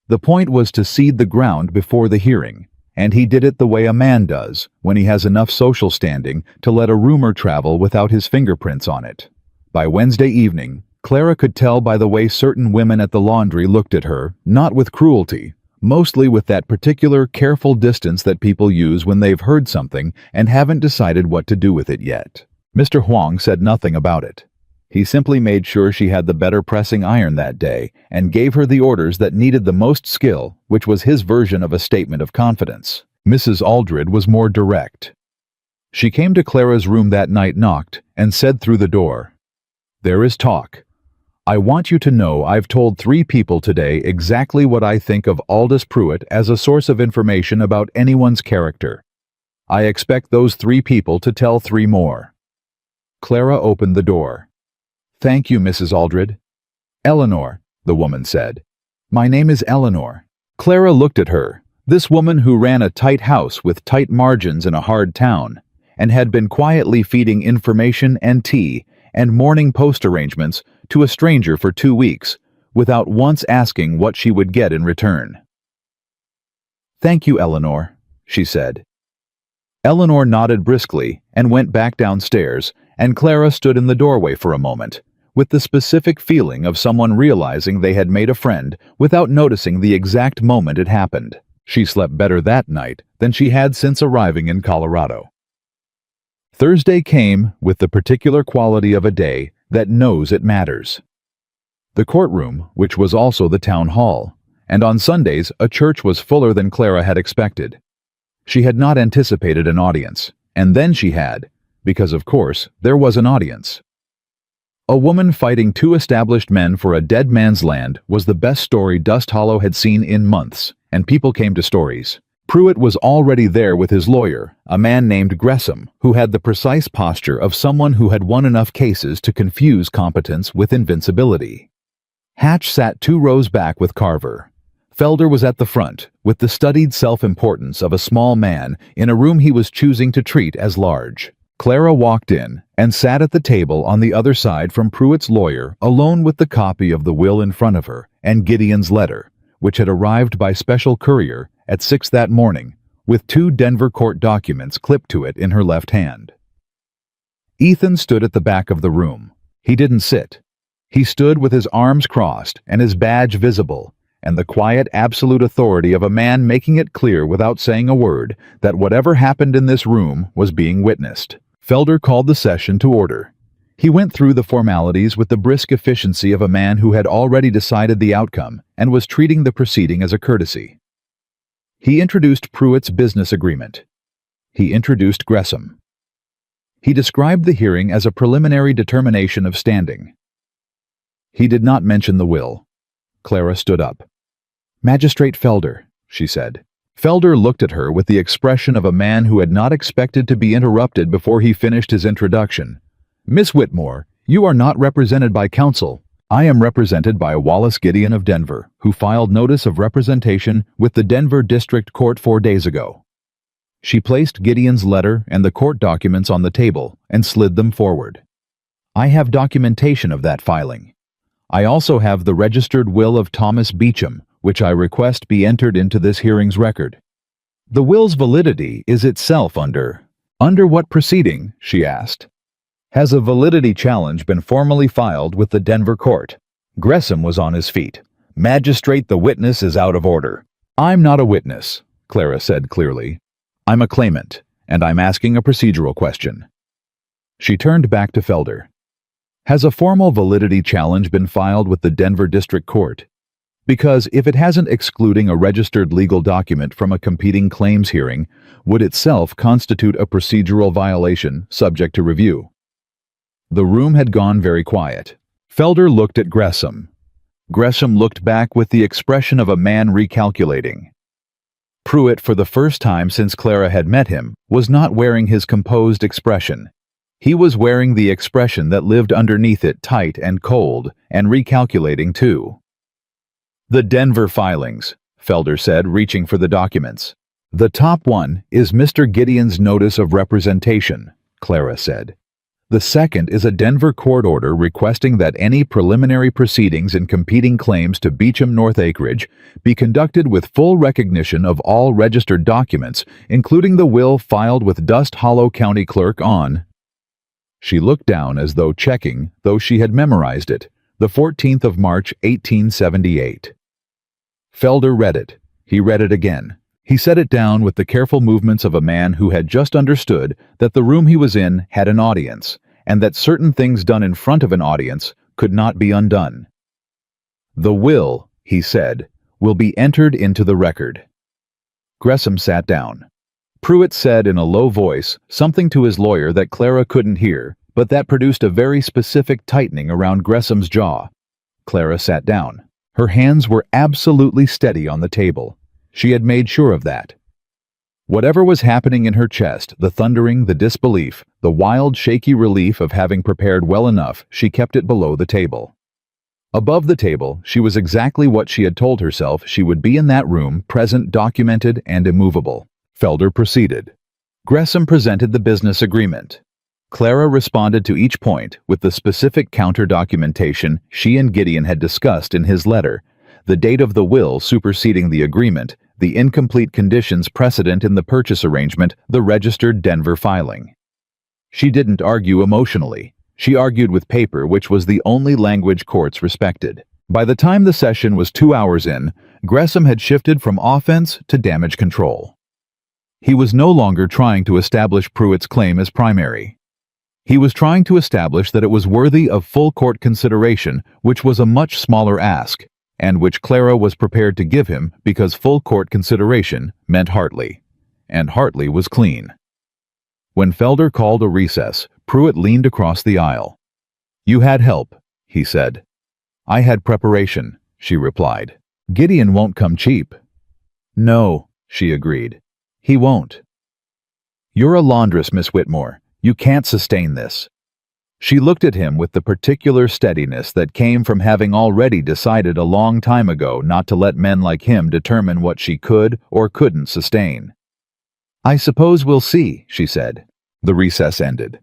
The point was to seed the ground before the hearing, and he did it the way a man does when he has enough social standing to let a rumor travel without his fingerprints on it. By Wednesday evening, Clara could tell by the way certain women at the laundry looked at her, not with cruelty, mostly with that particular careful distance that people use when they've heard something and haven't decided what to do with it yet. Mr. Huang said nothing about it. He simply made sure she had the better pressing iron that day and gave her the orders that needed the most skill, which was his version of a statement of confidence. Mrs. Aldred was more direct. She came to Clara's room that night, knocked, and said through the door, "There is talk. I want you to know I've told 3 people today exactly what I think of Aldous Pruitt as a source of information about anyone's character. I expect those 3 people to tell 3 more." Clara opened the door. "Thank you, Mrs. Aldred." "Eleanor," the woman said. "My name is Eleanor." Clara looked at her, this woman who ran a tight house with tight margins in a hard town, and had been quietly feeding information and tea and morning post arrangements to a stranger for 2 weeks, without once asking what she would get in return. "Thank you, Eleanor," she said. Eleanor nodded briskly and went back downstairs, and Clara stood in the doorway for a moment, with the specific feeling of someone realizing they had made a friend without noticing the exact moment it happened. She slept better that night than she had since arriving in Colorado. Thursday came with the particular quality of a day that knows it matters. The courtroom, which was also the town hall, and on Sundays a church, was fuller than Clara had expected. She had not anticipated an audience, and then she had, because of course there was an audience. A woman fighting 2 established men for a dead man's land was the best story Dust Hollow had seen in months, and people came to stories. Pruitt was already there with his lawyer, a man named Gresham, who had the precise posture of someone who had won enough cases to confuse competence with invincibility. Hatch sat 2 rows back with Carver. Felder was at the front, with the studied self-importance of a small man in a room he was choosing to treat as large. Clara walked in and sat at the table on the other side from Pruitt's lawyer, alone with the copy of the will in front of her and Gideon's letter, which had arrived by special courier at 6 that morning, with 2 Denver court documents clipped to it in her left hand. Ethan stood at the back of the room. He didn't sit. He stood with his arms crossed and his badge visible, and the quiet, absolute authority of a man making it clear without saying a word that whatever happened in this room was being witnessed. Felder called the session to order. He went through the formalities with the brisk efficiency of a man who had already decided the outcome and was treating the proceeding as a courtesy. He introduced Pruitt's business agreement. He introduced Gresham. He described the hearing as a preliminary determination of standing. He did not mention the will. Clara stood up. "Magistrate Felder," she said. Felder looked at her with the expression of a man who had not expected to be interrupted before he finished his introduction. "Miss Whitmore, you are not represented by counsel. I am represented by Wallace Gideon of Denver, who filed notice of representation with the Denver District Court 4 days ago." She placed Gideon's letter and the court documents on the table and slid them forward. "I have documentation of that filing. I also have the registered will of Thomas Beecham, which I request be entered into this hearing's record. The will's validity is itself under Under what proceeding? She asked. Has a validity challenge been formally filed with the Denver court? Gresham was on his feet. Magistrate, the witness is out of order. I'm not a witness, Clara said clearly. I'm a claimant, and I'm asking a procedural question. She turned back to Felder. Has a formal validity challenge been filed with the Denver District Court? Because if it hasn't, excluding a registered legal document from a competing claims hearing would itself constitute a procedural violation subject to review. The room had gone very quiet. Felder looked at Gresham. Gresham looked back with the expression of a man recalculating. Pruitt, for the first time since Clara had met him, was not wearing his composed expression. He was wearing the expression that lived underneath it, tight and cold, and recalculating too. The Denver filings, Felder said, reaching for the documents. The top one is Mr. Gideon's notice of representation, Clara said. The second is a Denver court order requesting that any preliminary proceedings in competing claims to Beecham North acreage be conducted with full recognition of all registered documents, including the will filed with Dust Hollow County Clerk on. She looked down as though checking, though she had memorized it, the 14th of March, 1878. Felder read it. He read it again. He set it down with the careful movements of a man who had just understood that the room he was in had an audience, and that certain things done in front of an audience could not be undone. The will, he said, will be entered into the record. Gresham sat down. Pruitt said in a low voice something to his lawyer that Clara couldn't hear, but that produced a very specific tightening around Gresham's jaw. Clara sat down. Her hands were absolutely steady on the table. She had made sure of that. Whatever was happening in her chest, the thundering, the disbelief, the wild, shaky relief of having prepared well enough, she kept it below the table. Above the table, she was exactly what she had told herself she would be in that room, present, documented, and immovable. Felder proceeded. Gresham presented the business agreement. Clara responded to each point with the specific counter-documentation she and Gideon had discussed in his letter, the date of the will superseding the agreement, the incomplete conditions precedent in the purchase arrangement, the registered Denver filing. She didn't argue emotionally. She argued with paper, which was the only language courts respected. By the time the session was 2 hours in, Gresham had shifted from offense to damage control. He was no longer trying to establish Pruitt's claim as primary. He was trying to establish that it was worthy of full court consideration, which was a much smaller ask, and which Clara was prepared to give him because full court consideration meant Hartley. And Hartley was clean. When Felder called a recess, Pruitt leaned across the aisle. "You had help," he said. "I had preparation," she replied. "Gideon won't come cheap." "No," she agreed. "He won't." "You're a laundress, Miss Whitmore. You can't sustain this." She looked at him with the particular steadiness that came from having already decided a long time ago not to let men like him determine what she could or couldn't sustain. "I suppose we'll see," she said. The recess ended.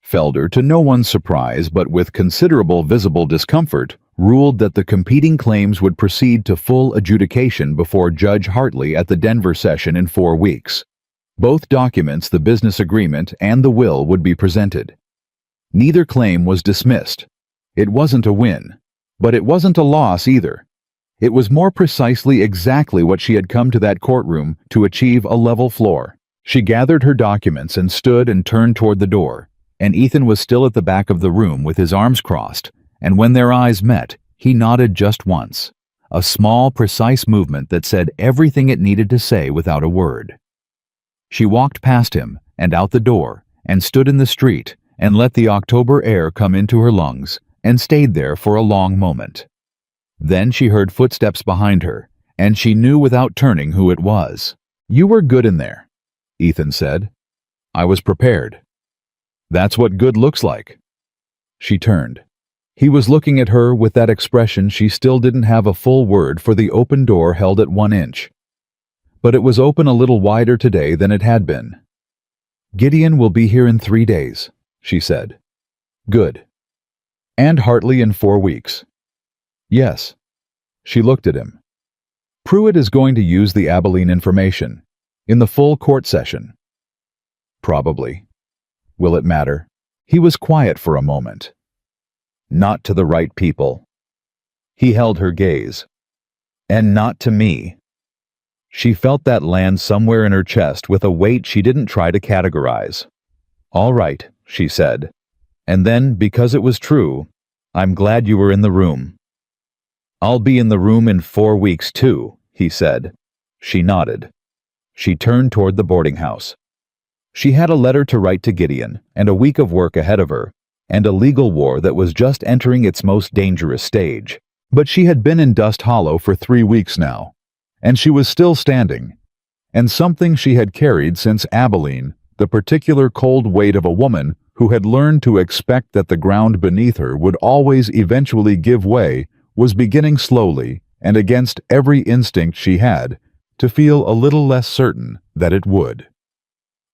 Felder, to no one's surprise but with considerable visible discomfort, ruled that the competing claims would proceed to full adjudication before Judge Hartley at the Denver session in 4 weeks. Both documents, the business agreement and the will, would be presented. Neither claim was dismissed. It wasn't a win, but it wasn't a loss either. It was more precisely exactly what she had come to that courtroom to achieve, a level floor. She gathered her documents and stood and turned toward the door, and Ethan was still at the back of the room with his arms crossed, and when their eyes met, he nodded just once, a small, precise movement that said everything it needed to say without a word. She walked past him and out the door and stood in the street and let the October air come into her lungs and stayed there for a long moment. Then she heard footsteps behind her, and she knew without turning who it was. "You were good in there," Ethan said. "I was prepared." "That's what good looks like." She turned. He was looking at her with that expression she still didn't have a full word for the open door held at 1 inch. But it was open a little wider today than it had been. "Gideon will be here in 3 days, she said. "Good. And Hartley in 4 weeks. "Yes." She looked at him. "Pruitt is going to use the Abilene information in the full court session." Probably. Will it matter? He was quiet for a moment. Not to the right people. He held her gaze. And not to me. She felt that land somewhere in her chest with a weight she didn't try to categorize. All right, she said. And then, because it was true, I'm glad you were in the room. I'll be in the room in 4 weeks too, he said. She nodded. She turned toward the boarding house. She had a letter to write to Gideon, and a week of work ahead of her, and a legal war that was just entering its most dangerous stage. But she had been in Dust Hollow for 3 weeks now, and she was still standing. And something she had carried since Abilene, the particular cold weight of a woman who had learned to expect that the ground beneath her would always eventually give way, was beginning slowly, and against every instinct she had, to feel a little less certain that it would.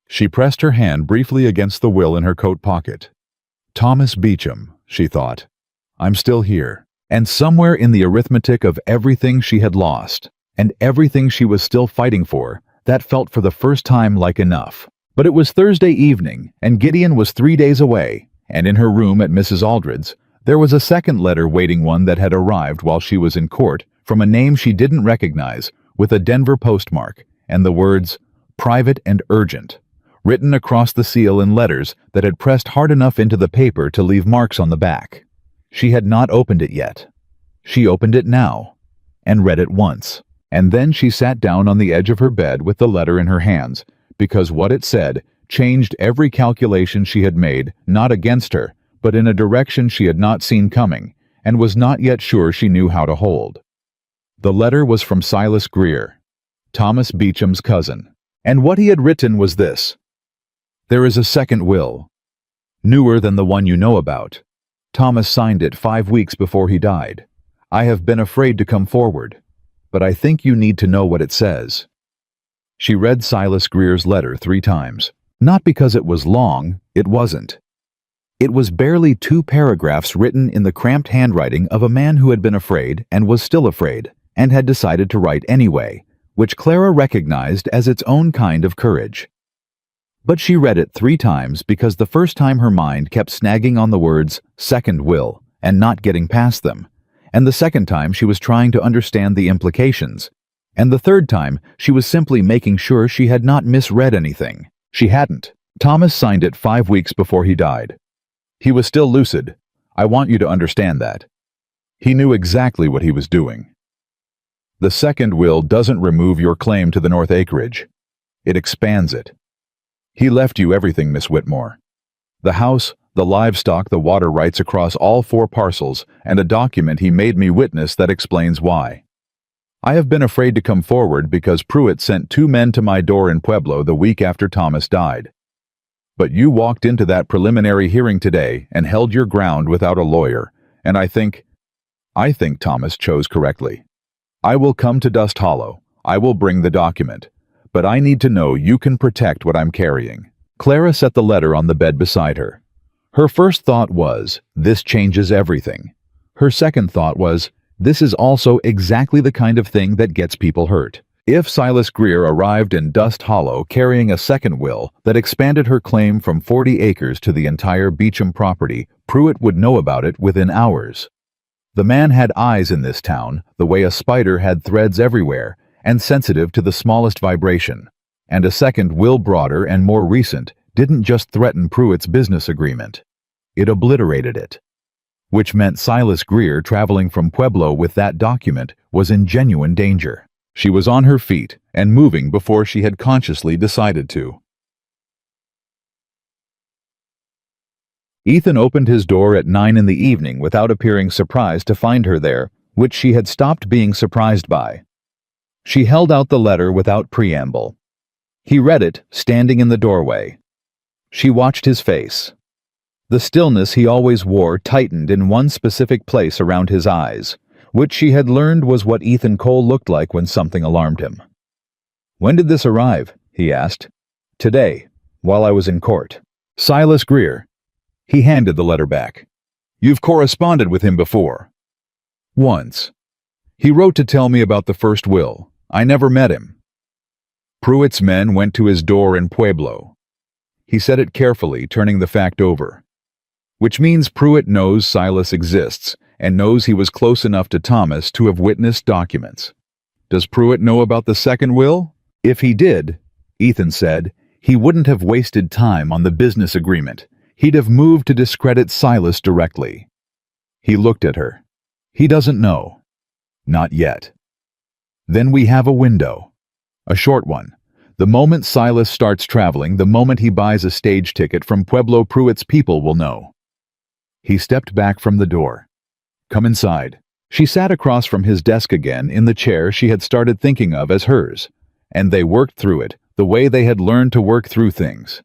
She pressed her hand briefly against the will in her coat pocket. Thomas Beecham, she thought. I'm still here. And somewhere in the arithmetic of everything she had lost, and everything she was still fighting for, that felt for the first time like enough. But it was Thursday evening, and Gideon was 3 days away, and in her room at Mrs. Aldred's, there was a second letter waiting, one that had arrived while she was in court, from a name she didn't recognize, with a Denver postmark, and the words, "Private and Urgent," written across the seal in letters that had pressed hard enough into the paper to leave marks on the back. She had not opened it yet. She opened it now, and read it once, and then she sat down on the edge of her bed with the letter in her hands, because what it said changed every calculation she had made, not against her, but in a direction she had not seen coming, and was not yet sure she knew how to hold. The letter was from Silas Greer, Thomas Beecham's cousin, and what he had written was this: There is a second will, newer than the one you know about. Thomas signed it 5 weeks before he died. I have been afraid to come forward, but I think you need to know what it says. She read Silas Greer's letter 3 times. Not because it was long, it wasn't. It was barely 2 paragraphs written in the cramped handwriting of a man who had been afraid and was still afraid, and had decided to write anyway, which Clara recognized as its own kind of courage. But she read it 3 times because the first time her mind kept snagging on the words "second will" and not getting past them, and the second time she was trying to understand the implications, and the third time she was simply making sure she had not misread anything. She hadn't. Thomas signed it 5 weeks before he died. He was still lucid. I want you to understand that. He knew exactly what he was doing. The second will doesn't remove your claim to the North Acreage. It expands it. He left you everything, Miss Whitmore. The house, the livestock, the water rights across all 4 parcels, and a document he made me witness that explains why. I have been afraid to come forward because Pruitt sent 2 men to my door in Pueblo the week after Thomas died. But you walked into that preliminary hearing today and held your ground without a lawyer, and I think Thomas chose correctly. I will come to Dust Hollow. I will bring the document. But I need to know you can protect what I'm carrying. Clara set the letter on the bed beside her. Her first thought was, this changes everything. Her second thought was, this is also exactly the kind of thing that gets people hurt. If Silas Greer arrived in Dust Hollow carrying a second will that expanded her claim from 40 acres to the entire Beecham property, Pruitt would know about it within hours. The man had eyes in this town, the way a spider had threads everywhere, and sensitive to the smallest vibration. And a second will, broader and more recent, didn't just threaten Pruitt's business agreement. It obliterated it. Which meant Silas Greer traveling from Pueblo with that document was in genuine danger. She was on her feet and moving before she had consciously decided to. Ethan opened his door at 9 in the evening without appearing surprised to find her there, which she had stopped being surprised by. She held out the letter without preamble. He read it, standing in the doorway. She watched his face. The stillness he always wore tightened in one specific place around his eyes, which she had learned was what Ethan Cole looked like when something alarmed him. "When did this arrive?" he asked. "Today, while I was in court." "Silas Greer." He handed the letter back. "You've corresponded with him before?" "Once. He wrote to tell me about the first will. I never met him." "Pruitt's men went to his door in Pueblo." He said it carefully, turning the fact over. Which means Pruitt knows Silas exists and knows he was close enough to Thomas to have witnessed documents. Does Pruitt know about the second will? If he did, Ethan said, he wouldn't have wasted time on the business agreement. He'd have moved to discredit Silas directly. He looked at her. He doesn't know. Not yet. Then we have a window. A short one. The moment Silas starts traveling, the moment he buys a stage ticket from Pueblo, Pruitt's people will know. He stepped back from the door. Come inside. She sat across from his desk again in the chair she had started thinking of as hers, and they worked through it the way they had learned to work through things.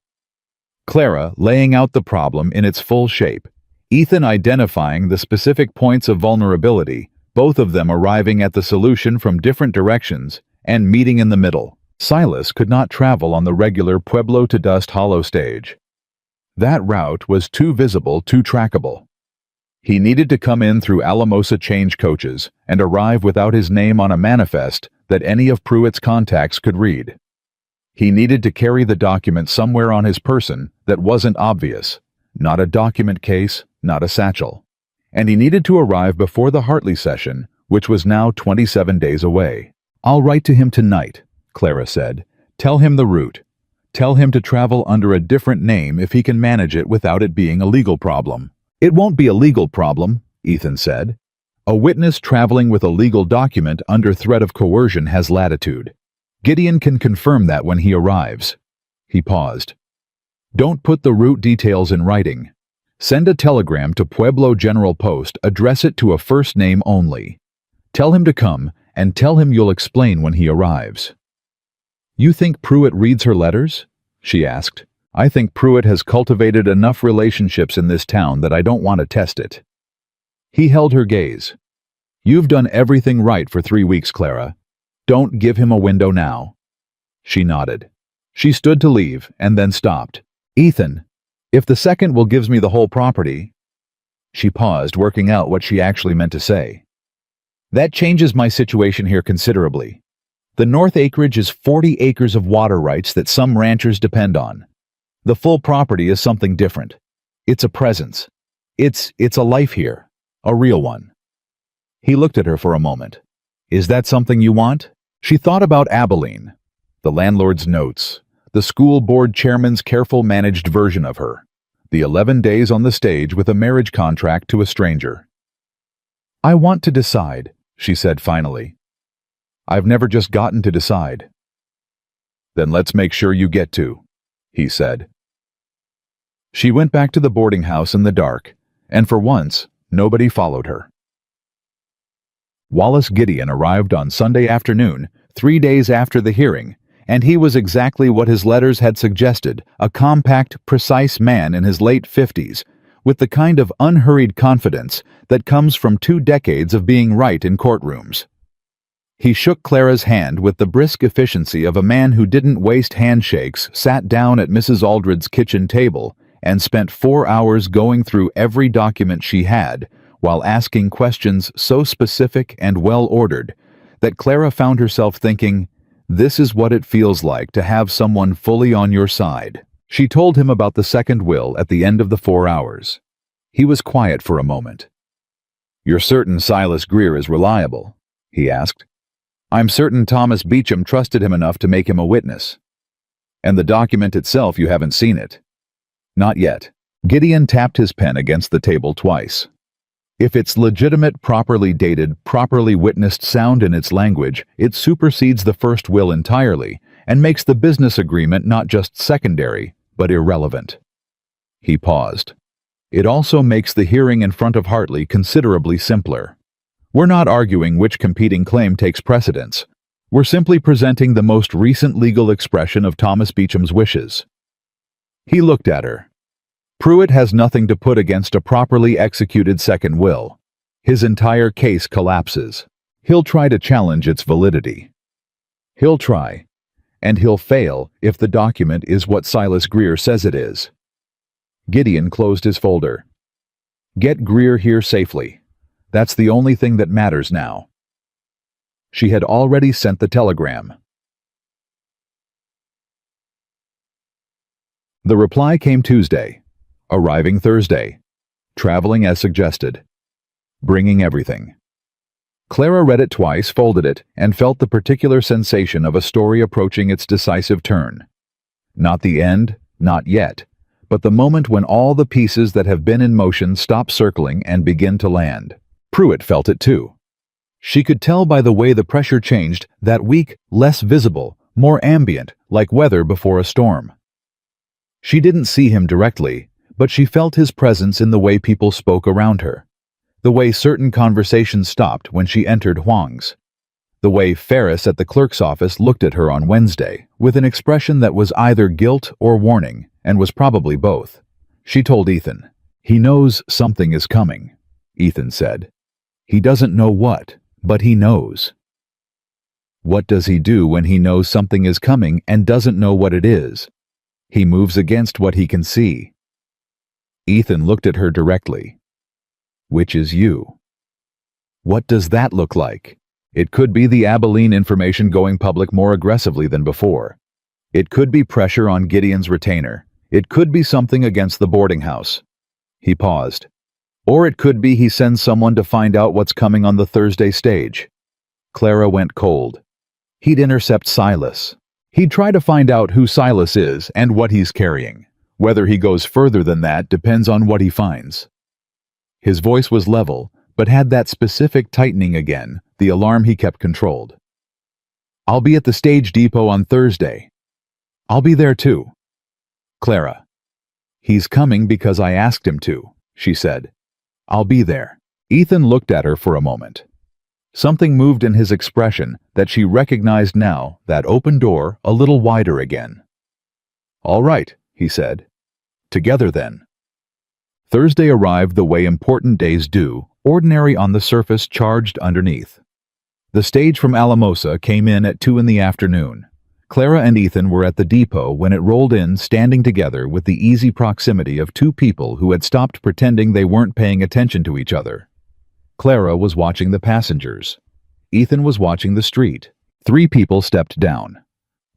Clara laying out the problem in its full shape, Ethan identifying the specific points of vulnerability, both of them arriving at the solution from different directions and meeting in the middle. Silas could not travel on the regular Pueblo to Dust Hollow stage. That route was too visible, too trackable. He needed to come in through Alamosa change coaches and arrive without his name on a manifest that any of Pruitt's contacts could read. He needed to carry the document somewhere on his person that wasn't obvious, not a document case, not a satchel. And he needed to arrive before the Hartley session, which was now 27 days away. I'll write to him tonight, Clara said. Tell him the route. Tell him to travel under a different name if he can manage it without it being a legal problem. It won't be a legal problem, Ethan said. A witness traveling with a legal document under threat of coercion has latitude. Gideon can confirm that when he arrives. He paused. Don't put the route details in writing. Send a telegram to Pueblo General Post, address it to a first name only. Tell him to come, and tell him you'll explain when he arrives. You think Pruitt reads her letters? She asked. I think Pruitt has cultivated enough relationships in this town that I don't want to test it. He held her gaze. You've done everything right for 3 weeks, Clara. Don't give him a window now. She nodded. She stood to leave, and then stopped. Ethan, if the second will gives me the whole property... She paused, working out what she actually meant to say. That changes my situation here considerably. The north acreage is 40 acres of water rights that some ranchers depend on. The full property is something different. It's a presence. It's a life here. A real one. He looked at her for a moment. Is that something you want? She thought about Abilene, the landlord's notes, the school board chairman's careful managed version of her, the 11 days on the stage with a marriage contract to a stranger. I want to decide, she said finally. I've never just gotten to decide. Then let's make sure you get to, he said. She went back to the boarding house in the dark, and for once, nobody followed her. Wallace Gideon arrived on Sunday afternoon, 3 days after the hearing, and he was exactly what his letters had suggested, a compact, precise man in his late 50s, with the kind of unhurried confidence that comes from 2 decades of being right in courtrooms. He shook Clara's hand with the brisk efficiency of a man who didn't waste handshakes, sat down at Mrs. Aldred's kitchen table, and spent 4 hours going through every document she had, while asking questions so specific and well-ordered that Clara found herself thinking, this is what it feels like to have someone fully on your side. She told him about the second will at the end of the 4 hours. He was quiet for a moment. You're certain Silas Greer is reliable? He asked. I'm certain Thomas Beecham trusted him enough to make him a witness. And the document itself, you haven't seen it? Not yet. Gideon tapped his pen against the table twice. If it's legitimate, properly dated, properly witnessed sound in its language, it supersedes the first will entirely and makes the business agreement not just secondary, but irrelevant. He paused. It also makes the hearing in front of Hartley considerably simpler. We're not arguing which competing claim takes precedence. We're simply presenting the most recent legal expression of Thomas Beecham's wishes. He looked at her. Pruitt has nothing to put against a properly executed second will. His entire case collapses. He'll try to challenge its validity. He'll try, and he'll fail if the document is what Silas Greer says it is. Gideon closed his folder. Get Greer here safely. That's the only thing that matters now. She had already sent the telegram. The reply came Tuesday. Arriving Thursday. Traveling as suggested. Bringing everything. Clara read it twice, folded it, and felt the particular sensation of a story approaching its decisive turn. Not the end, not yet, but the moment when all the pieces that have been in motion stop circling and begin to land. Pruitt felt it too. She could tell by the way the pressure changed, that weak, less visible, more ambient, like weather before a storm. She didn't see him directly, but she felt his presence in the way people spoke around her. The way certain conversations stopped when she entered Huang's. The way Ferris at the clerk's office looked at her on Wednesday, with an expression that was either guilt or warning, and was probably both. She told Ethan. "He knows something is coming," Ethan said. "He doesn't know what, but he knows." What does he do when he knows something is coming and doesn't know what it is? He moves against what he can see. Ethan looked at her directly. "Which is you?" "What does that look like?" It could be the Abilene information going public more aggressively than before. It could be pressure on Gideon's retainer. It could be something against the boarding house. He paused. Or it could be he sends someone to find out what's coming on the Thursday stage. Clara went cold. He'd intercept Silas. He'd try to find out who Silas is and what he's carrying. Whether he goes further than that depends on what he finds. His voice was level, but had that specific tightening again, the alarm he kept controlled. "I'll be at the stage depot on Thursday." "I'll be there too." "Clara." "He's coming because I asked him to," she said. "I'll be there." Ethan looked at her for a moment. Something moved in his expression that she recognized now, that open door a little wider again. "All right," he said. "Together then." Thursday arrived the way important days do, ordinary on the surface, charged underneath. The stage from Alamosa came in at 2 in the afternoon. Clara and Ethan were at the depot when it rolled in, standing together with the easy proximity of two people who had stopped pretending they weren't paying attention to each other. Clara was watching the passengers. Ethan was watching the street. 3 people stepped down.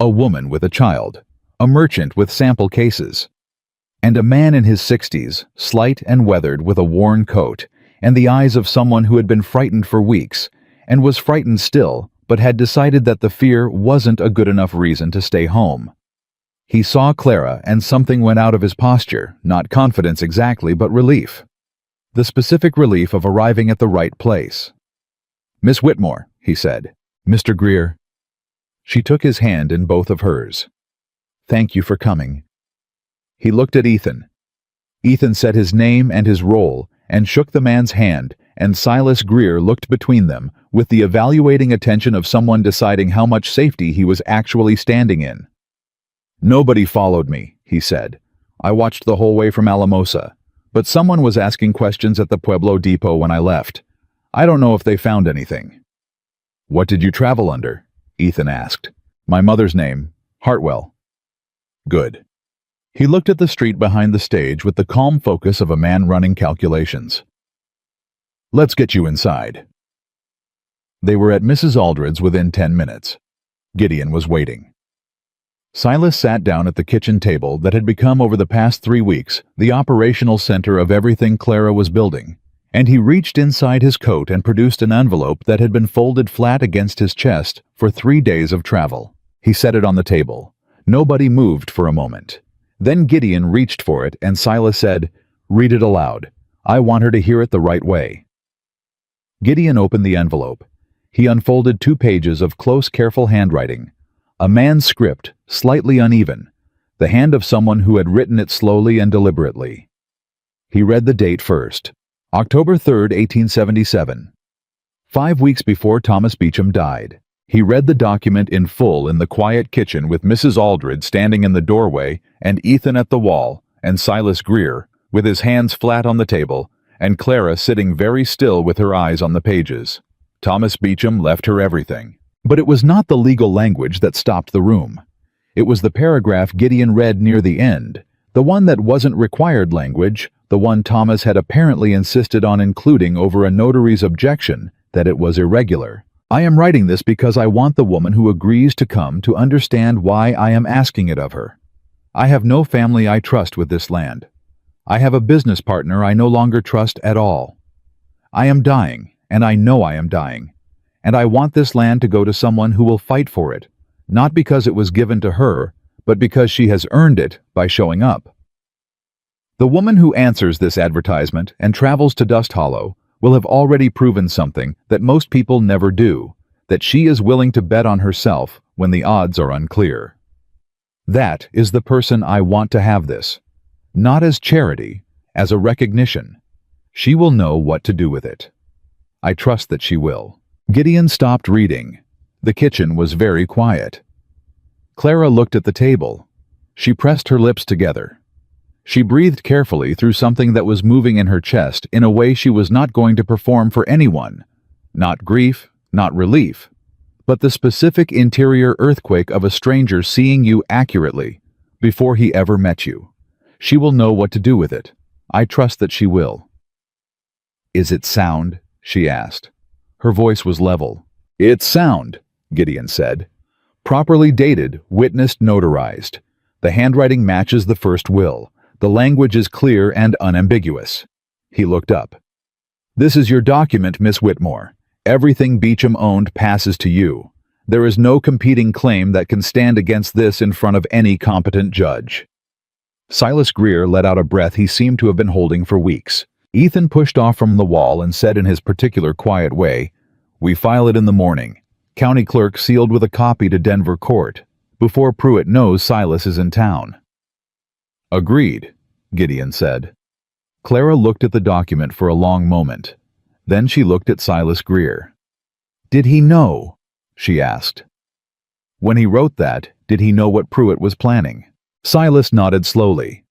A woman with a child, a merchant with sample cases, and a man in his 60s, slight and weathered with a worn coat, and the eyes of someone who had been frightened for weeks, and was frightened still, but had decided that the fear wasn't a good enough reason to stay home. He saw Clara and something went out of his posture, not confidence exactly, but relief. The specific relief of arriving at the right place. "Miss Whitmore," he said. "Mr. Greer." She took his hand in both of hers. "Thank you for coming." He looked at Ethan. Ethan said his name and his role, and shook the man's hand, and Silas Greer looked between them, with the evaluating attention of someone deciding how much safety he was actually standing in. "Nobody followed me," he said. "I watched the whole way from Alamosa. But someone was asking questions at the Pueblo depot when I left. I don't know if they found anything." "What did you travel under?" Ethan asked. "My mother's name, Hartwell." "Good." He looked at the street behind the stage with the calm focus of a man running calculations. "Let's get you inside." They were at Mrs. Aldred's within 10 minutes. Gideon was waiting. Silas sat down at the kitchen table that had become over the past 3 weeks the operational center of everything Clara was building, and he reached inside his coat and produced an envelope that had been folded flat against his chest for 3 days of travel. He set it on the table. Nobody moved for a moment. Then Gideon reached for it and Silas said, "Read it aloud. I want her to hear it the right way." Gideon opened the envelope. He unfolded 2 pages of close, careful handwriting. A man's script, slightly uneven, the hand of someone who had written it slowly and deliberately. He read the date first. October 3rd, 1877. 5 weeks before Thomas Beecham died. He read the document in full in the quiet kitchen with Mrs. Aldred standing in the doorway and Ethan at the wall and Silas Greer, with his hands flat on the table, and Clara sitting very still with her eyes on the pages. Thomas Beecham left her everything. But it was not the legal language that stopped the room. It was the paragraph Gideon read near the end, the one that wasn't required language, the one Thomas had apparently insisted on including over a notary's objection that it was irregular. "I am writing this because I want the woman who agrees to come to understand why I am asking it of her. I have no family I trust with this land. I have a business partner I no longer trust at all. I am dying, and I know I am dying. And I want this land to go to someone who will fight for it, not because it was given to her, but because she has earned it by showing up. The woman who answers this advertisement and travels to Dust Hollow will have already proven something that most people never do, that she is willing to bet on herself when the odds are unclear. That is the person I want to have this. Not as charity, as a recognition. She will know what to do with it. I trust that she will. Gideon stopped reading. The kitchen was very quiet. Clara looked at the table. She pressed her lips together. She breathed carefully through something that was moving in her chest in a way she was not going to perform for anyone. Not grief, not relief, but the specific interior earthquake of a stranger seeing you accurately before he ever met you. She will know what to do with it. I trust that she will. Is it sound? She asked. Her voice was level. It's sound, Gideon said. Properly dated, witnessed, notarized. The handwriting matches the first will. The language is clear and unambiguous. He looked up. This is your document, Miss Whitmore. Everything Beecham owned passes to you. There is no competing claim that can stand against this in front of any competent judge. Silas Greer let out a breath he seemed to have been holding for weeks. Ethan pushed off from the wall and said in his particular quiet way, "We file it in the morning. County clerk sealed with a copy to Denver court, before Pruitt knows Silas is in town." Agreed, Gideon said. Clara looked at the document for a long moment. Then she looked at Silas Greer. Did he know? She asked. When he wrote that, did he know what Pruitt was planning? Silas nodded slowly.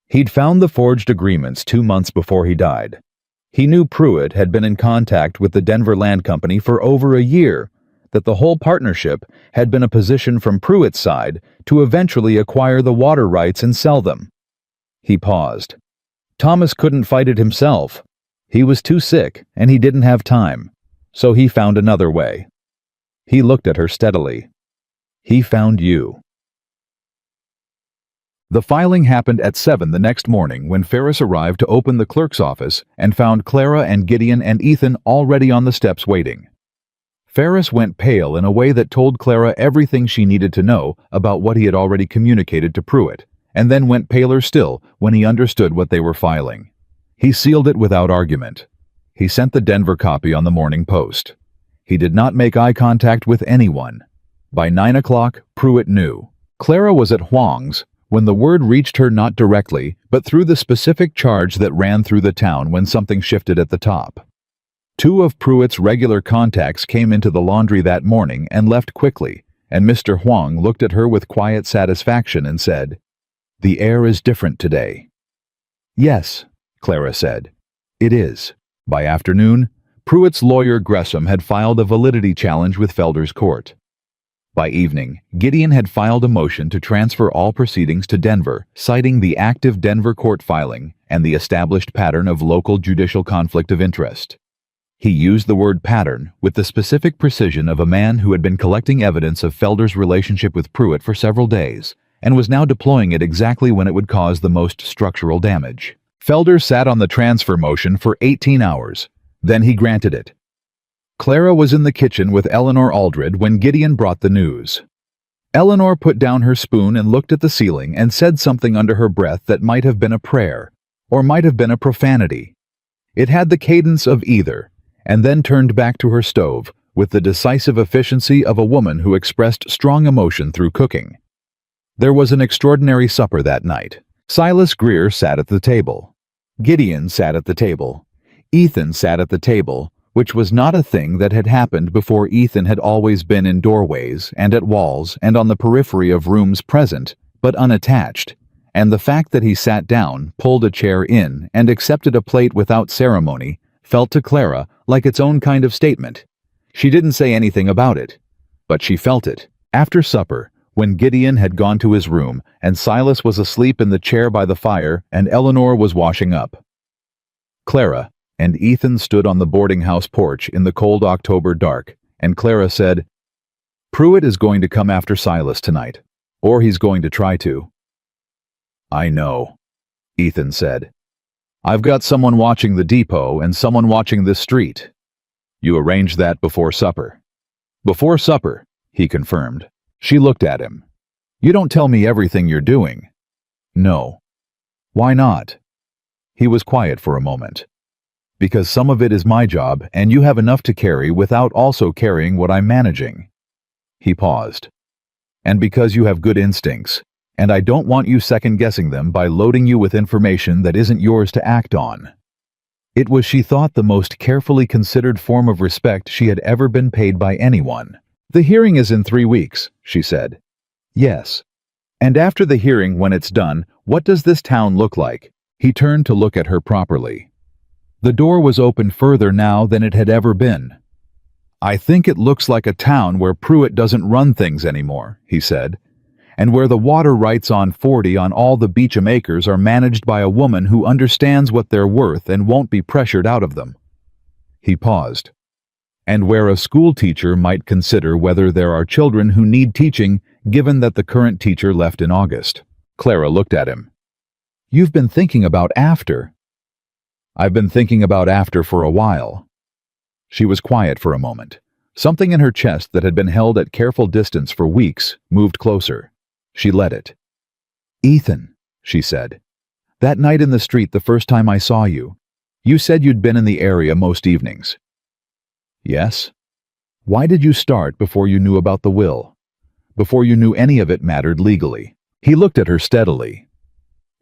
He'd found the forged agreements 2 months before he died. He knew Pruitt had been in contact with the Denver Land Company for over a year, that the whole partnership had been a position from Pruitt's side to eventually acquire the water rights and sell them. He paused. Thomas couldn't fight it himself. He was too sick, and he didn't have time, so he found another way. He looked at her steadily. He found you. The filing happened at 7 the next morning when Ferris arrived to open the clerk's office and found Clara and Gideon and Ethan already on the steps waiting. Ferris went pale in a way that told Clara everything she needed to know about what he had already communicated to Pruitt, and then went paler still when he understood what they were filing. He sealed it without argument. He sent the Denver copy on the Morning Post. He did not make eye contact with anyone. By 9 o'clock, Pruitt knew. Clara was at Huang's when the word reached her not directly, but through the specific charge that ran through the town when something shifted at the top. 2 of Pruitt's regular contacts came into the laundry that morning and left quickly, and Mr. Huang looked at her with quiet satisfaction and said, "The air is different today." "Yes," Clara said. "It is." By afternoon, Pruitt's lawyer Gresham had filed a validity challenge with Felder's court. By evening, Gideon had filed a motion to transfer all proceedings to Denver, citing the active Denver court filing and the established pattern of local judicial conflict of interest. He used the word pattern with the specific precision of a man who had been collecting evidence of Felder's relationship with Pruitt for several days and was now deploying it exactly when it would cause the most structural damage. Felder sat on the transfer motion for 18 hours. Then he granted it. Clara was in the kitchen with Eleanor Aldred when Gideon brought the news. Eleanor put down her spoon and looked at the ceiling and said something under her breath that might have been a prayer, or might have been a profanity. It had the cadence of either, and then turned back to her stove with the decisive efficiency of a woman who expressed strong emotion through cooking. There was an extraordinary supper that night. Silas Greer sat at the table. Gideon sat at the table. Ethan sat at the table, which was not a thing that had happened before. Ethan had always been in doorways and at walls and on the periphery of rooms present, but unattached, and the fact that he sat down, pulled a chair in, and accepted a plate without ceremony felt to Clara like its own kind of statement. She didn't say anything about it, but she felt it. After supper, when Gideon had gone to his room and Silas was asleep in the chair by the fire and Eleanor was washing up, Clara and Ethan stood on the boarding house porch in the cold October dark, and Clara said, "Pruitt is going to come after Silas tonight, or he's going to try to." I know, Ethan said. I've got someone watching the depot and someone watching this street. You arranged that before supper. Before supper, he confirmed. She looked at him. You don't tell me everything you're doing. No. Why not? He was quiet for a moment. Because some of it is my job, and you have enough to carry without also carrying what I'm managing. He paused. And because you have good instincts, and I don't want you second-guessing them by loading you with information that isn't yours to act on. It was, she thought, the most carefully considered form of respect she had ever been paid by anyone. The hearing is in 3 weeks, she said. Yes. And after the hearing, when it's done, what does this town look like? He turned to look at her properly. The door was open further now than it had ever been. I think it looks like a town where Pruitt doesn't run things anymore, he said, and where the water rights on 40 on all the Beecham acres are managed by a woman who understands what they're worth and won't be pressured out of them. He paused. And where a school teacher might consider whether there are children who need teaching, given that the current teacher left in August. Clara looked at him. You've been thinking about after. I've been thinking about after for a while. She was quiet for a moment. Something in her chest that had been held at careful distance for weeks moved closer. She let it. Ethan, she said. That night in the street the first time I saw you, you said you'd been in the area most evenings. Yes? Why did you start before you knew about the will? Before you knew any of it mattered legally? He looked at her steadily.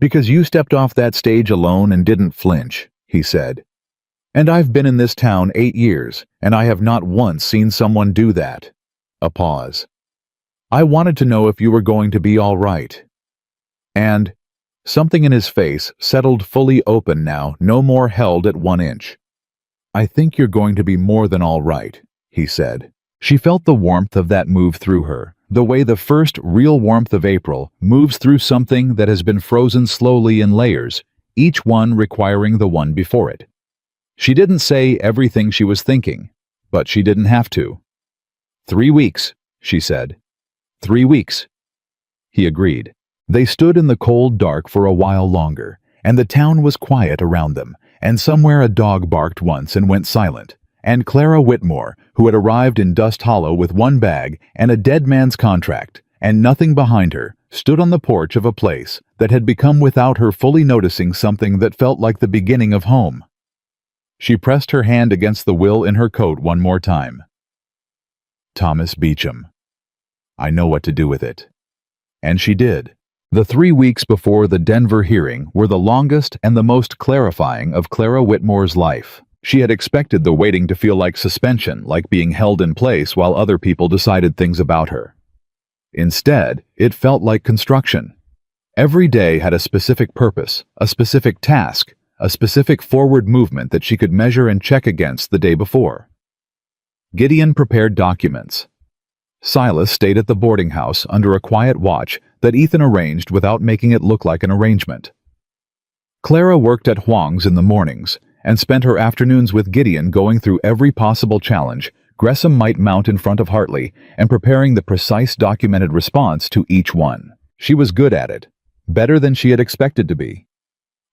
Because you stepped off that stage alone and didn't flinch, he said. And I've been in this town 8 years, and I have not once seen someone do that. A pause. I wanted to know if you were going to be all right. And something in his face settled fully open now, no more held at 1 inch. I think you're going to be more than all right, he said. She felt the warmth of that move through her, the way the first real warmth of April moves through something that has been frozen slowly in layers, each one requiring the one before it. She didn't say everything she was thinking, but she didn't have to. 3 weeks, she said. 3 weeks. He agreed. They stood in the cold dark for a while longer, and the town was quiet around them, and somewhere a dog barked once and went silent, and Clara Whitmore, who had arrived in Dust Hollow with 1 bag and a dead man's contract, and nothing behind her, stood on the porch of a place that had become, without her fully noticing, something that felt like the beginning of home. She pressed her hand against the will in her coat one more time. Thomas Beecham. I know what to do with it. And she did. The 3 weeks before the Denver hearing were the longest and the most clarifying of Clara Whitmore's life. She had expected the waiting to feel like suspension, like being held in place while other people decided things about her. Instead, it felt like construction. Every day had a specific purpose, a specific task, a specific forward movement that she could measure and check against the day before. Gideon prepared documents. Silas stayed at the boarding house under a quiet watch that Ethan arranged without making it look like an arrangement. Clara worked at Huang's in the mornings and spent her afternoons with Gideon going through every possible challenge Gresham might mount in front of Hartley and preparing the precise documented response to each one. She was good at it, better than she had expected to be.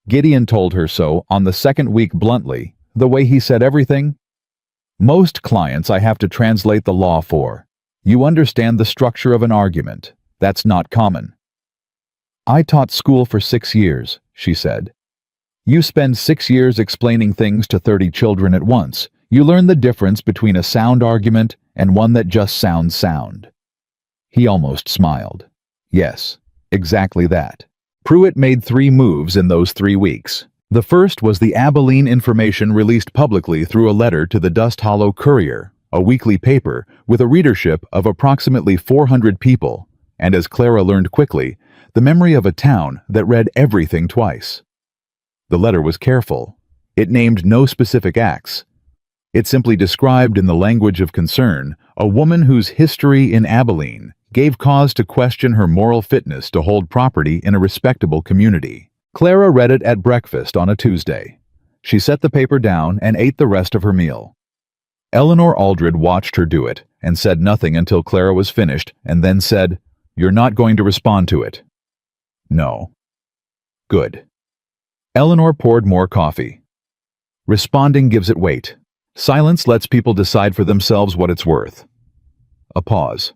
Gideon told her so on the 2nd week bluntly, the way he said everything. Most clients I have to translate the law for. You understand the structure of an argument. That's not common. I taught school for 6 years, she said. You spend 6 years explaining things to 30 children at once. You learn the difference between a sound argument and one that just sounds sound. He almost smiled. Yes, exactly that. Pruitt made 3 moves in those 3 weeks. The first was the Abilene information released publicly through a letter to the Dust Hollow Courier, a weekly paper with a readership of approximately 400 people, and as Clara learned quickly, the memory of a town that read everything twice. The letter was careful. It named no specific acts. It simply described in the language of concern a woman whose history in Abilene gave cause to question her moral fitness to hold property in a respectable community. Clara read it at breakfast on a Tuesday. She set the paper down and ate the rest of her meal. Eleanor Aldred watched her do it and said nothing until Clara was finished, and then said, "You're not going to respond to it." "No." Good. Eleanor poured more coffee. Responding gives it weight. Silence lets people decide for themselves what it's worth. A pause.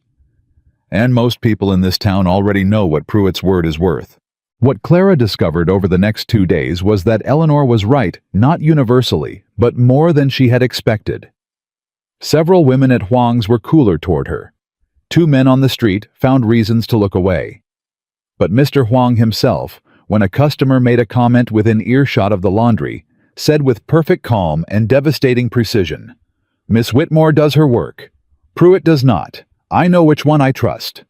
And most people in this town already know what Pruitt's word is worth. What Clara discovered over the next 2 days was that Eleanor was right, not universally, but more than she had expected. Several women at Huang's were cooler toward her. 2 men on the street found reasons to look away. But Mr. Huang himself, when a customer made a comment within earshot of the laundry, said with perfect calm and devastating precision, "Miss Whitmore does her work. Pruitt does not. I know which one I trust."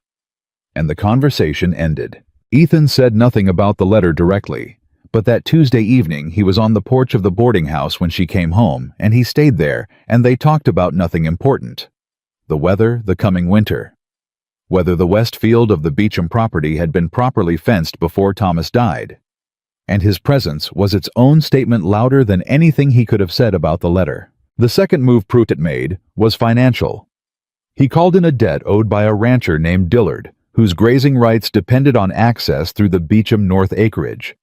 And the conversation ended. Ethan said nothing about the letter directly, but that Tuesday evening he was on the porch of the boarding house when she came home, and he stayed there, and they talked about nothing important. The weather, the coming winter. Whether the west field of the Beecham property had been properly fenced before Thomas died. And his presence was its own statement louder than anything he could have said about the letter. The second move Pruitt made was financial. He called in a debt owed by a rancher named Dillard, whose grazing rights depended on access through the Beecham North acreage.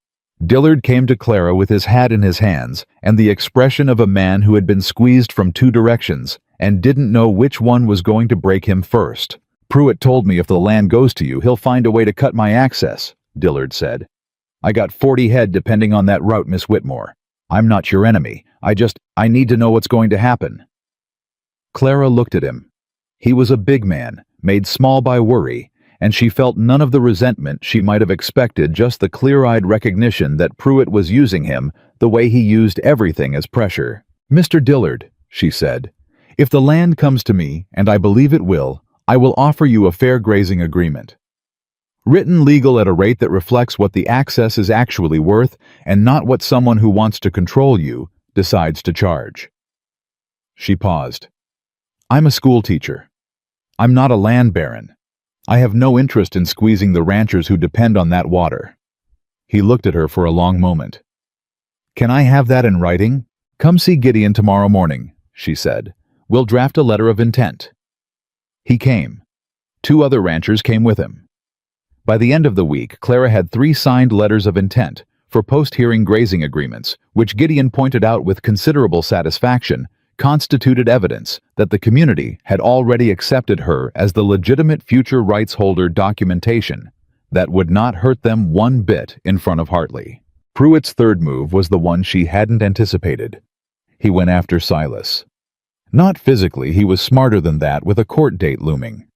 Dillard came to Clara with his hat in his hands and the expression of a man who had been squeezed from 2 directions and didn't know which one was going to break him first. "Pruitt told me if the land goes to you, he'll find a way to cut my access," Dillard said. "I got 40 head depending on that route, Miss Whitmore. I'm not your enemy. I need to know what's going to happen." Clara looked at him. He was a big man, made small by worry, and she felt none of the resentment she might have expected, just the clear-eyed recognition that Pruitt was using him the way he used everything as pressure. "Mr. Dillard," she said, "if the land comes to me, and I believe it will, I will offer you a fair grazing agreement. Written legal at a rate that reflects what the access is actually worth and not what someone who wants to control you decides to charge." She paused. "I'm a school teacher. I'm not a land baron. I have no interest in squeezing the ranchers who depend on that water." He looked at her for a long moment. "Can I have that in writing? Come see Gideon tomorrow morning," she said. "We'll draft a letter of intent." He came. 2 other ranchers came with him. By the end of the week, Clara had 3 signed letters of intent for post-hearing grazing agreements, which Gideon pointed out with considerable satisfaction constituted evidence that the community had already accepted her as the legitimate future rights holder documentation that would not hurt them one bit in front of Hartley. Pruitt's third move was the one she hadn't anticipated. He went after Silas. Not physically, he was smarter than that with a court date looming.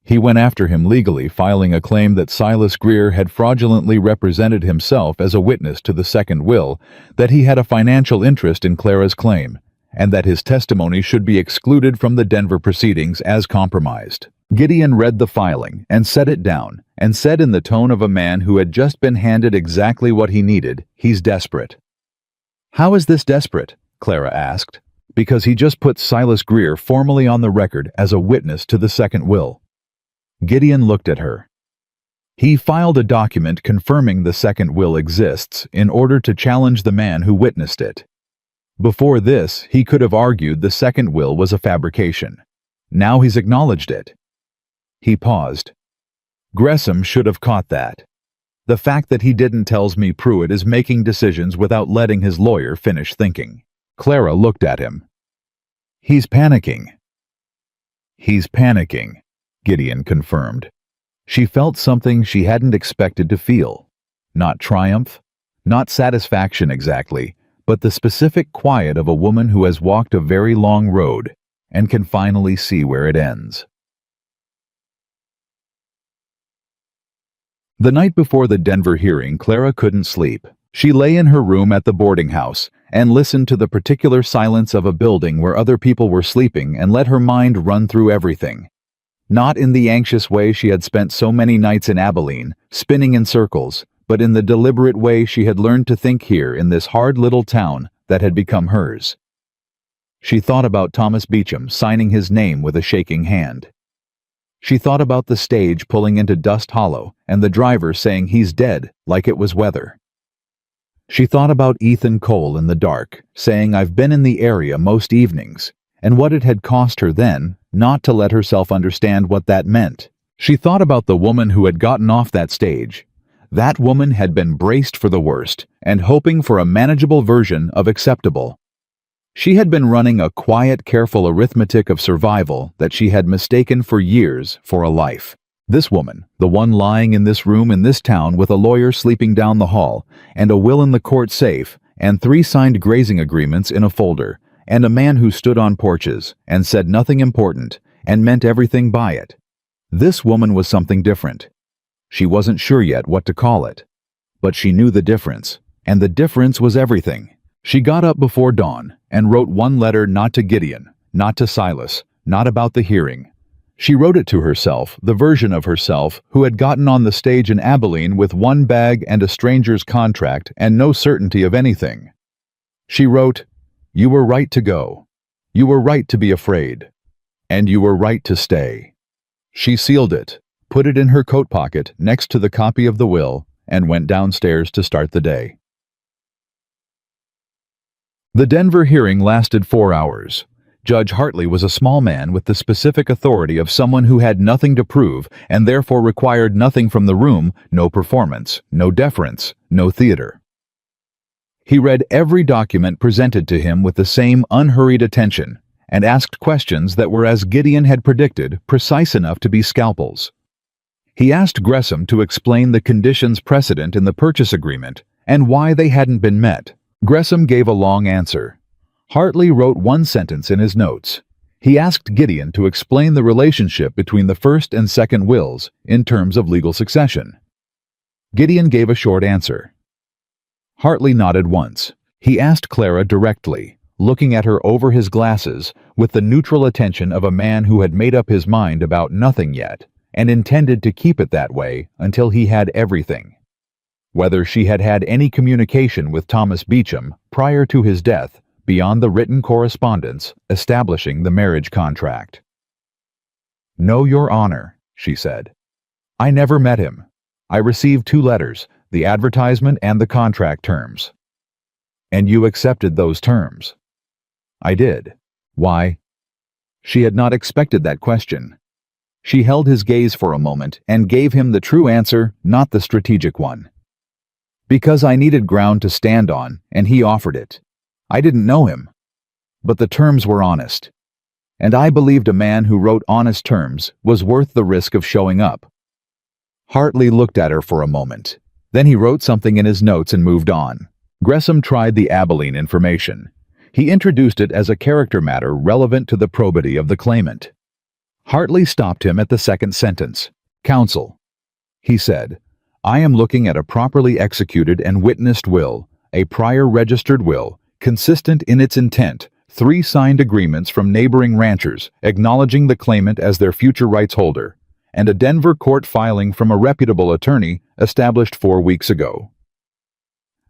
He went after him legally, filing a claim that Silas Greer had fraudulently represented himself as a witness to the second will, that he had a financial interest in Clara's claim, and that his testimony should be excluded from the Denver proceedings as compromised. Gideon read the filing and set it down, and said in the tone of a man who had just been handed exactly what he needed, "He's desperate." "How is this desperate?" Clara asked. "Because he just put Silas Greer formally on the record as a witness to the second will." Gideon looked at her. "He filed a document confirming the second will exists in order to challenge the man who witnessed it. Before this, he could have argued the second will was a fabrication. Now he's acknowledged it." He paused. "Gresham should have caught that. The fact that he didn't tells me Pruitt is making decisions without letting his lawyer finish thinking." Clara looked at him. "He's panicking." "He's panicking," Gideon confirmed. She felt something she hadn't expected to feel. Not triumph, not satisfaction exactly, but the specific quiet of a woman who has walked a very long road and can finally see where it ends. The night before the Denver hearing, Clara couldn't sleep. She lay in her room at the boarding house and listened to the particular silence of a building where other people were sleeping and let her mind run through everything. Not in the anxious way she had spent so many nights in Abilene, spinning in circles, but in the deliberate way she had learned to think here in this hard little town that had become hers. She thought about Thomas Beecham signing his name with a shaking hand. She thought about the stage pulling into Dust Hollow and the driver saying he's dead like it was weather. She thought about Ethan Cole in the dark, saying I've been in the area most evenings, and what it had cost her then not to let herself understand what that meant. She thought about the woman who had gotten off that stage, That woman had been braced for the worst and hoping for a manageable version of acceptable. She had been running a quiet, careful arithmetic of survival that she had mistaken for years for a life. This woman, the one lying in this room in this town with a lawyer sleeping down the hall, and a will in the court safe, and 3 signed grazing agreements in a folder, and a man who stood on porches and said nothing important and meant everything by it. This woman was something different. She wasn't sure yet what to call it. But she knew the difference, and the difference was everything. She got up before dawn and wrote one letter, not to Gideon, not to Silas, not about the hearing. She wrote it to herself, the version of herself who had gotten on the stage in Abilene with 1 bag and a stranger's contract and no certainty of anything. She wrote, "You were right to go. You were right to be afraid. And you were right to stay." She sealed it, put it in her coat pocket next to the copy of the will, and went downstairs to start the day. The Denver hearing lasted 4 hours. Judge Hartley was a small man with the specific authority of someone who had nothing to prove and therefore required nothing from the room, no performance, no deference, no theater. He read every document presented to him with the same unhurried attention and asked questions that were, as Gideon had predicted, precise enough to be scalpels. He asked Gresham to explain the conditions precedent in the purchase agreement and why they hadn't been met. Gresham gave a long answer. Hartley wrote 1 sentence in his notes. He asked Gideon to explain the relationship between the first and second wills in terms of legal succession. Gideon gave a short answer. Hartley nodded once. He asked Clara directly, looking at her over his glasses with the neutral attention of a man who had made up his mind about nothing yet and intended to keep it that way until he had everything. Whether she had had any communication with Thomas Beecham prior to his death beyond the written correspondence establishing the marriage contract. "No, Your Honor," she said. "I never met him. I received 2 letters, the advertisement and the contract terms." "And you accepted those terms?" "I did. Why?" She had not expected that question. She held his gaze for a moment and gave him the true answer, not the strategic one. "Because I needed ground to stand on, and he offered it. I didn't know him. But the terms were honest. And I believed a man who wrote honest terms was worth the risk of showing up." Hartley looked at her for a moment. Then he wrote something in his notes and moved on. Gresham tried the Abilene information. He introduced it as a character matter relevant to the probity of the claimant. Hartley stopped him at the second sentence. "Counsel," he said, "I am looking at a properly executed and witnessed will, a prior registered will, consistent in its intent, 3 signed agreements from neighboring ranchers acknowledging the claimant as their future rights holder, and a Denver court filing from a reputable attorney established 4 weeks ago.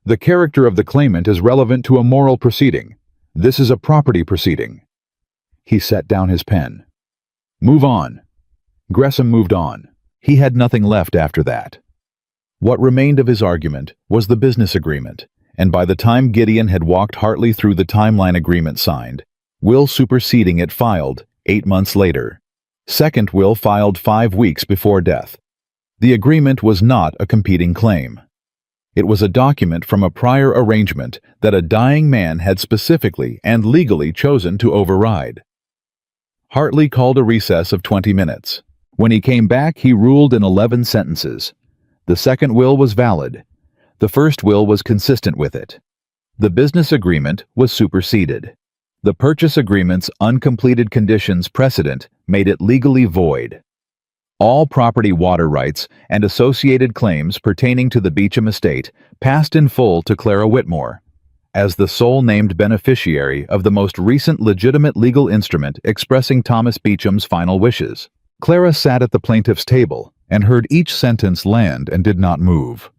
The character of the claimant is relevant to a moral proceeding. This is a property proceeding." He set down his pen. "Move on." Gresham moved on. He had nothing left after that. What remained of his argument was the business agreement, and by the time Gideon had walked Hartley through the timeline agreement signed, will superseding it filed 8 months later. Second will filed 5 weeks before death. The agreement was not a competing claim. It was a document from a prior arrangement that a dying man had specifically and legally chosen to override. Hartley called a recess of 20 minutes. When he came back, he ruled in 11 sentences. The second will was valid. The first will was consistent with it. The business agreement was superseded. The purchase agreement's uncompleted conditions precedent made it legally void. All property water rights and associated claims pertaining to the Beecham estate passed in full to Clara Whitmore, as the sole named beneficiary of the most recent legitimate legal instrument expressing Thomas Beecham's final wishes. Clara sat at the plaintiff's table and heard each sentence land and did not move.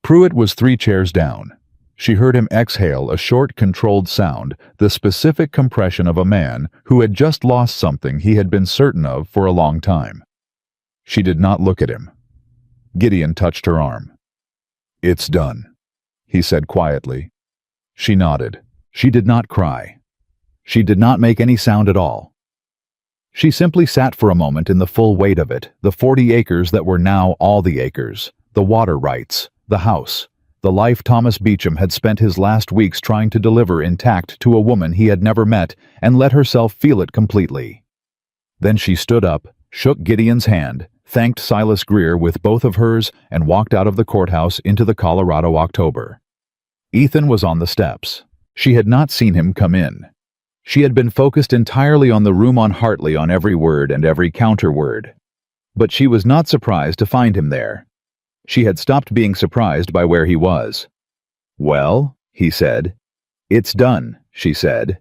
Pruitt was 3 chairs down. She heard him exhale a short, controlled sound, the specific compression of a man who had just lost something he had been certain of for a long time. She did not look at him. Gideon touched her arm. "It's done," he said quietly. She nodded. She did not cry. She did not make any sound at all. She simply sat for a moment in the full weight of it, the 40 acres that were now all the acres, the water rights, the house, the life Thomas Beecham had spent his last weeks trying to deliver intact to a woman he had never met, and let herself feel it completely. Then she stood up, shook Gideon's hand, thanked Silas Greer with both of hers, and walked out of the courthouse into the Colorado October. Ethan was on the steps. She had not seen him come in. She had been focused entirely on the room on Hartley, on every word and every counter-word. But she was not surprised to find him there. She had stopped being surprised by where he was. "Well," he said. "It's done," she said.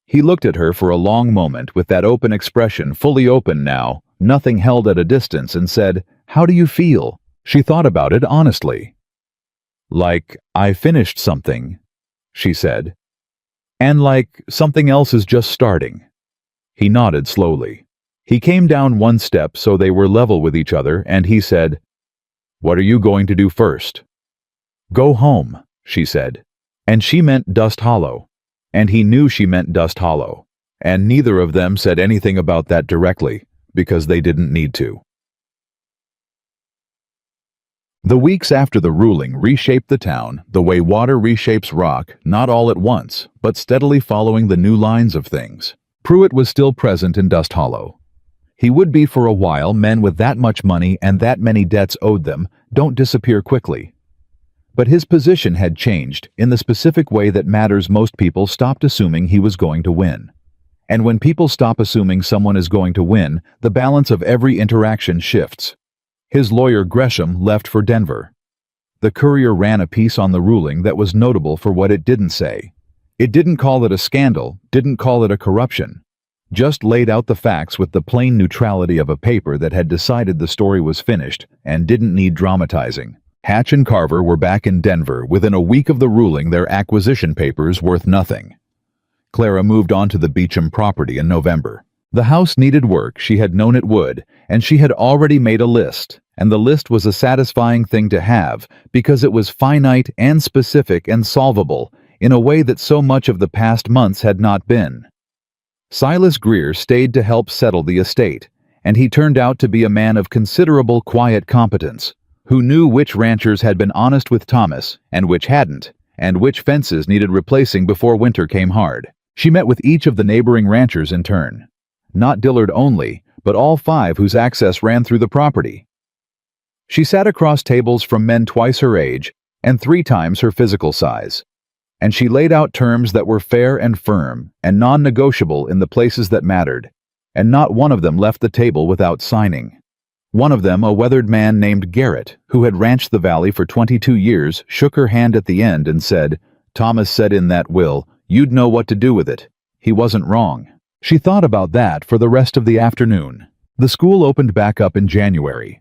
He looked at her for a long moment with that open expression, fully open now, nothing held at a distance, and said, "How do you feel?" She thought about it honestly. "Like I finished something," she said. "And like something else is just starting." He nodded slowly. He came down one step so they were level with each other, and he said, "What are you going to do first?" "Go home," she said. And she meant Dust Hollow. And he knew she meant Dust Hollow. And neither of them said anything about that directly, because they didn't need to. The weeks after the ruling reshaped the town the way water reshapes rock, not all at once, but steadily following the new lines of things. Pruitt was still present in Dust Hollow. He would be for a while. Men with that much money and that many debts owed them don't disappear quickly. But his position had changed in the specific way that matters. Most people stopped assuming he was going to win. And when people stop assuming someone is going to win, the balance of every interaction shifts. His lawyer Gresham left for Denver. The Courier ran a piece on the ruling that was notable for what it didn't say. It didn't call it a scandal, didn't call it a corruption. Just laid out the facts with the plain neutrality of a paper that had decided the story was finished and didn't need dramatizing. Hatch and Carver were back in Denver within a week of the ruling, their acquisition papers worth nothing. Clara moved on to the Beecham property in November. The house needed work, she had known it would, and she had already made a list, and the list was a satisfying thing to have because it was finite and specific and solvable in a way that so much of the past months had not been. Silas Greer stayed to help settle the estate, and he turned out to be a man of considerable quiet competence, who knew which ranchers had been honest with Thomas and which hadn't, and which fences needed replacing before winter came hard. She met with each of the neighboring ranchers in turn. Not Dillard only, but all 5 whose access ran through the property. She sat across tables from men twice her age and 3 times her physical size. And she laid out terms that were fair and firm and non-negotiable in the places that mattered, and not one of them left the table without signing. One of them, a weathered man named Garrett, who had ranched the valley for 22 years, shook her hand at the end and said, "Thomas said in that will, you'd know what to do with it. He wasn't wrong." She thought about that for the rest of the afternoon. The school opened back up in January.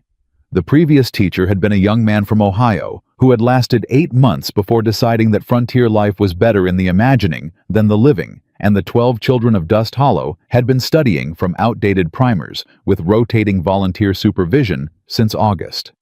The previous teacher had been a young man from Ohio who had lasted 8 months before deciding that frontier life was better in the imagining than the living, and the 12 children of Dust Hollow had been studying from outdated primers with rotating volunteer supervision since August.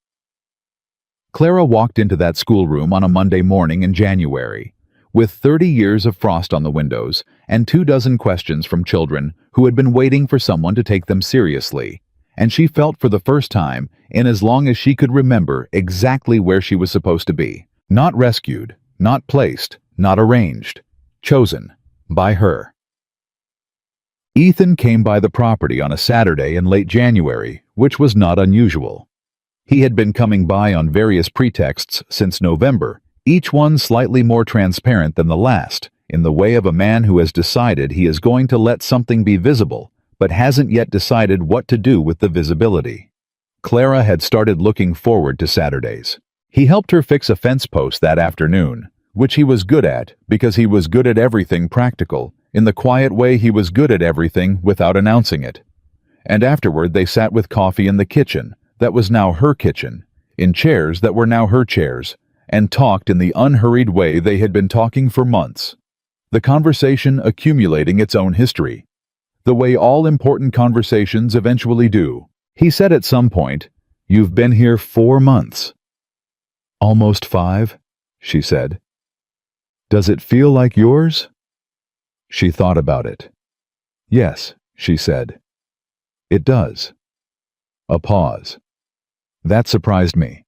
Clara walked into that schoolroom on a Monday morning in January, with 30 years of frost on the windows and 24 questions from children who had been waiting for someone to take them seriously, and she felt for the first time in as long as she could remember exactly where she was supposed to be. Not rescued, not placed, not arranged. Chosen. By her. Ethan came by the property on a Saturday in late January, which was not unusual. He had been coming by on various pretexts since November, each one slightly more transparent than the last, in the way of a man who has decided he is going to let something be visible, but hasn't yet decided what to do with the visibility. Clara had started looking forward to Saturdays. He helped her fix a fence post that afternoon, which he was good at because he was good at everything practical. In the quiet way he was good at everything without announcing it. And afterward they sat with coffee in the kitchen that was now her kitchen, in chairs that were now her chairs, and talked in the unhurried way they had been talking for months. The conversation accumulating its own history. The way all important conversations eventually do. He said at some point, "You've been here 4 months." "Almost 5, she said. "Does it feel like yours?" She thought about it. "Yes," she said. "It does." A pause. That surprised me.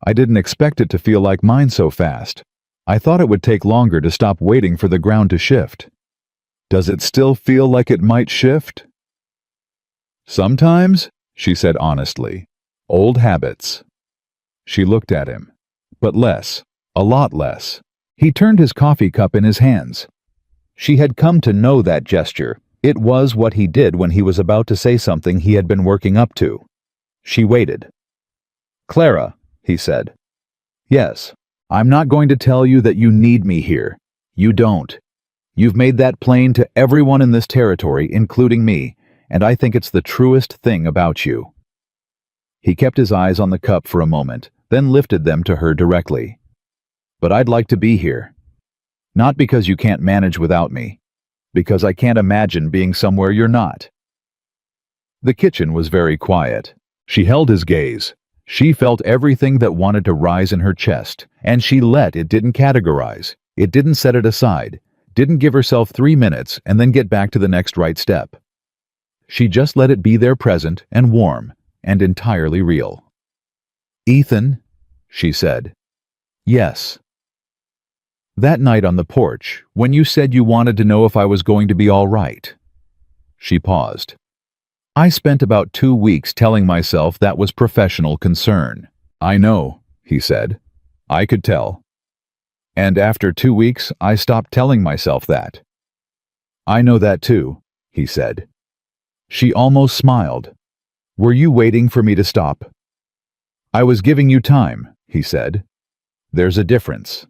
I didn't expect it to feel like mine so fast. I thought it would take longer to stop waiting for the ground to shift. Does it still feel like it might shift? Sometimes, she said honestly. Old habits. She looked at him. But less. A lot less. He turned his coffee cup in his hands. She had come to know that gesture. It was what he did when he was about to say something he had been working up to. She waited. "Clara," he said. "Yes, I'm not going to tell you that you need me here. You don't. You've made that plain to everyone in this territory, including me, and I think it's the truest thing about you." He kept his eyes on the cup for a moment, then lifted them to her directly. "But I'd like to be here. Not because you can't manage without me, because I can't imagine being somewhere you're not." The kitchen was very quiet. She held his gaze. She felt everything that wanted to rise in her chest, and she it didn't categorize. It didn't set it aside, didn't give herself 3 minutes and then get back to the next right step. She just let it be there, present and warm and entirely real. "Ethan," she said. "Yes." "That night on the porch, when you said you wanted to know if I was going to be all right." She paused. "I spent about 2 weeks telling myself that was professional concern." "I know," he said. "I could tell. And after 2 weeks, I stopped telling myself that." "I know that too," he said. She almost smiled. "Were you waiting for me to stop?" "I was giving you time," he said. "There's a difference."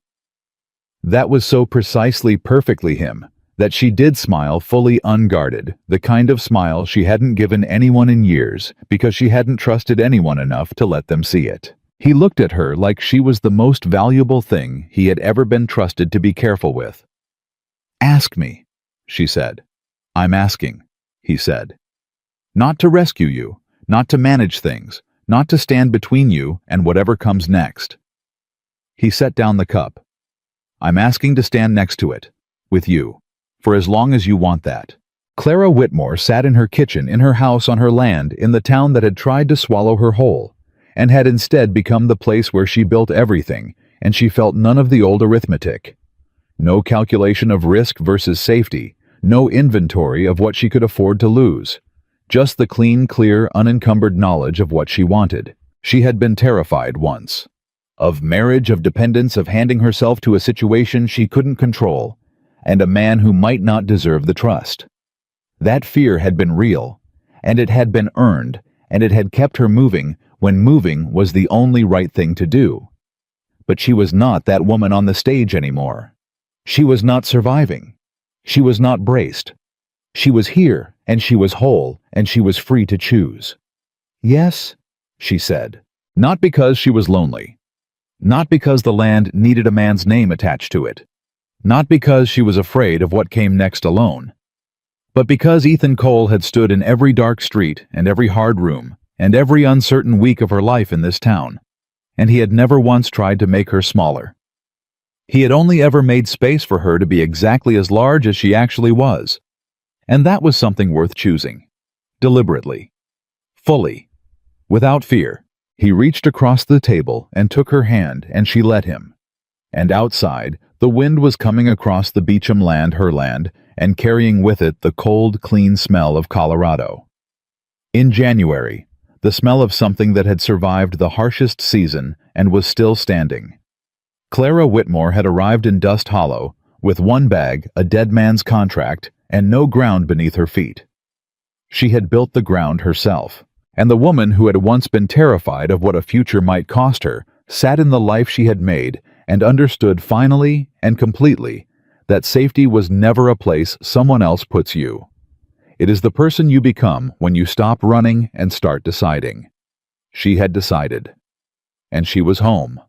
That was so precisely perfectly him, that she did smile fully unguarded, the kind of smile she hadn't given anyone in years because she hadn't trusted anyone enough to let them see it. He looked at her like she was the most valuable thing he had ever been trusted to be careful with. "Ask me," she said. "I'm asking," he said. "Not to rescue you, not to manage things, not to stand between you and whatever comes next." He set down the cup. "I'm asking to stand next to it, with you, for as long as you want that." Clara Whitmore sat in her kitchen in her house on her land in the town that had tried to swallow her whole, and had instead become the place where she built everything, and she felt none of the old arithmetic. No calculation of risk versus safety, no inventory of what she could afford to lose. Just the clean, clear, unencumbered knowledge of what she wanted. She had been terrified once. Of marriage, of dependence, of handing herself to a situation she couldn't control, and a man who might not deserve the trust. That fear had been real, and it had been earned, and it had kept her moving when moving was the only right thing to do. But she was not that woman on the stage anymore. She was not surviving. She was not braced. She was here, and she was whole, and she was free to choose. "Yes," she said. Not because she was lonely. Not because the land needed a man's name attached to it. Not because she was afraid of what came next alone. But because Ethan Cole had stood in every dark street and every hard room and every uncertain week of her life in this town, and he had never once tried to make her smaller. He had only ever made space for her to be exactly as large as she actually was. And that was something worth choosing. Deliberately. Fully. Without fear. He reached across the table and took her hand, and she let him. And outside, the wind was coming across the Beecham land, her land, and carrying with it the cold, clean smell of Colorado. In January, the smell of something that had survived the harshest season and was still standing. Clara Whitmore had arrived in Dust Hollow with one bag, a dead man's contract, and no ground beneath her feet. She had built the ground herself, and the woman who had once been terrified of what a future might cost her sat in the life she had made and understood finally and completely that safety was never a place someone else puts you. It is the person you become when you stop running and start deciding. She had decided, and she was home.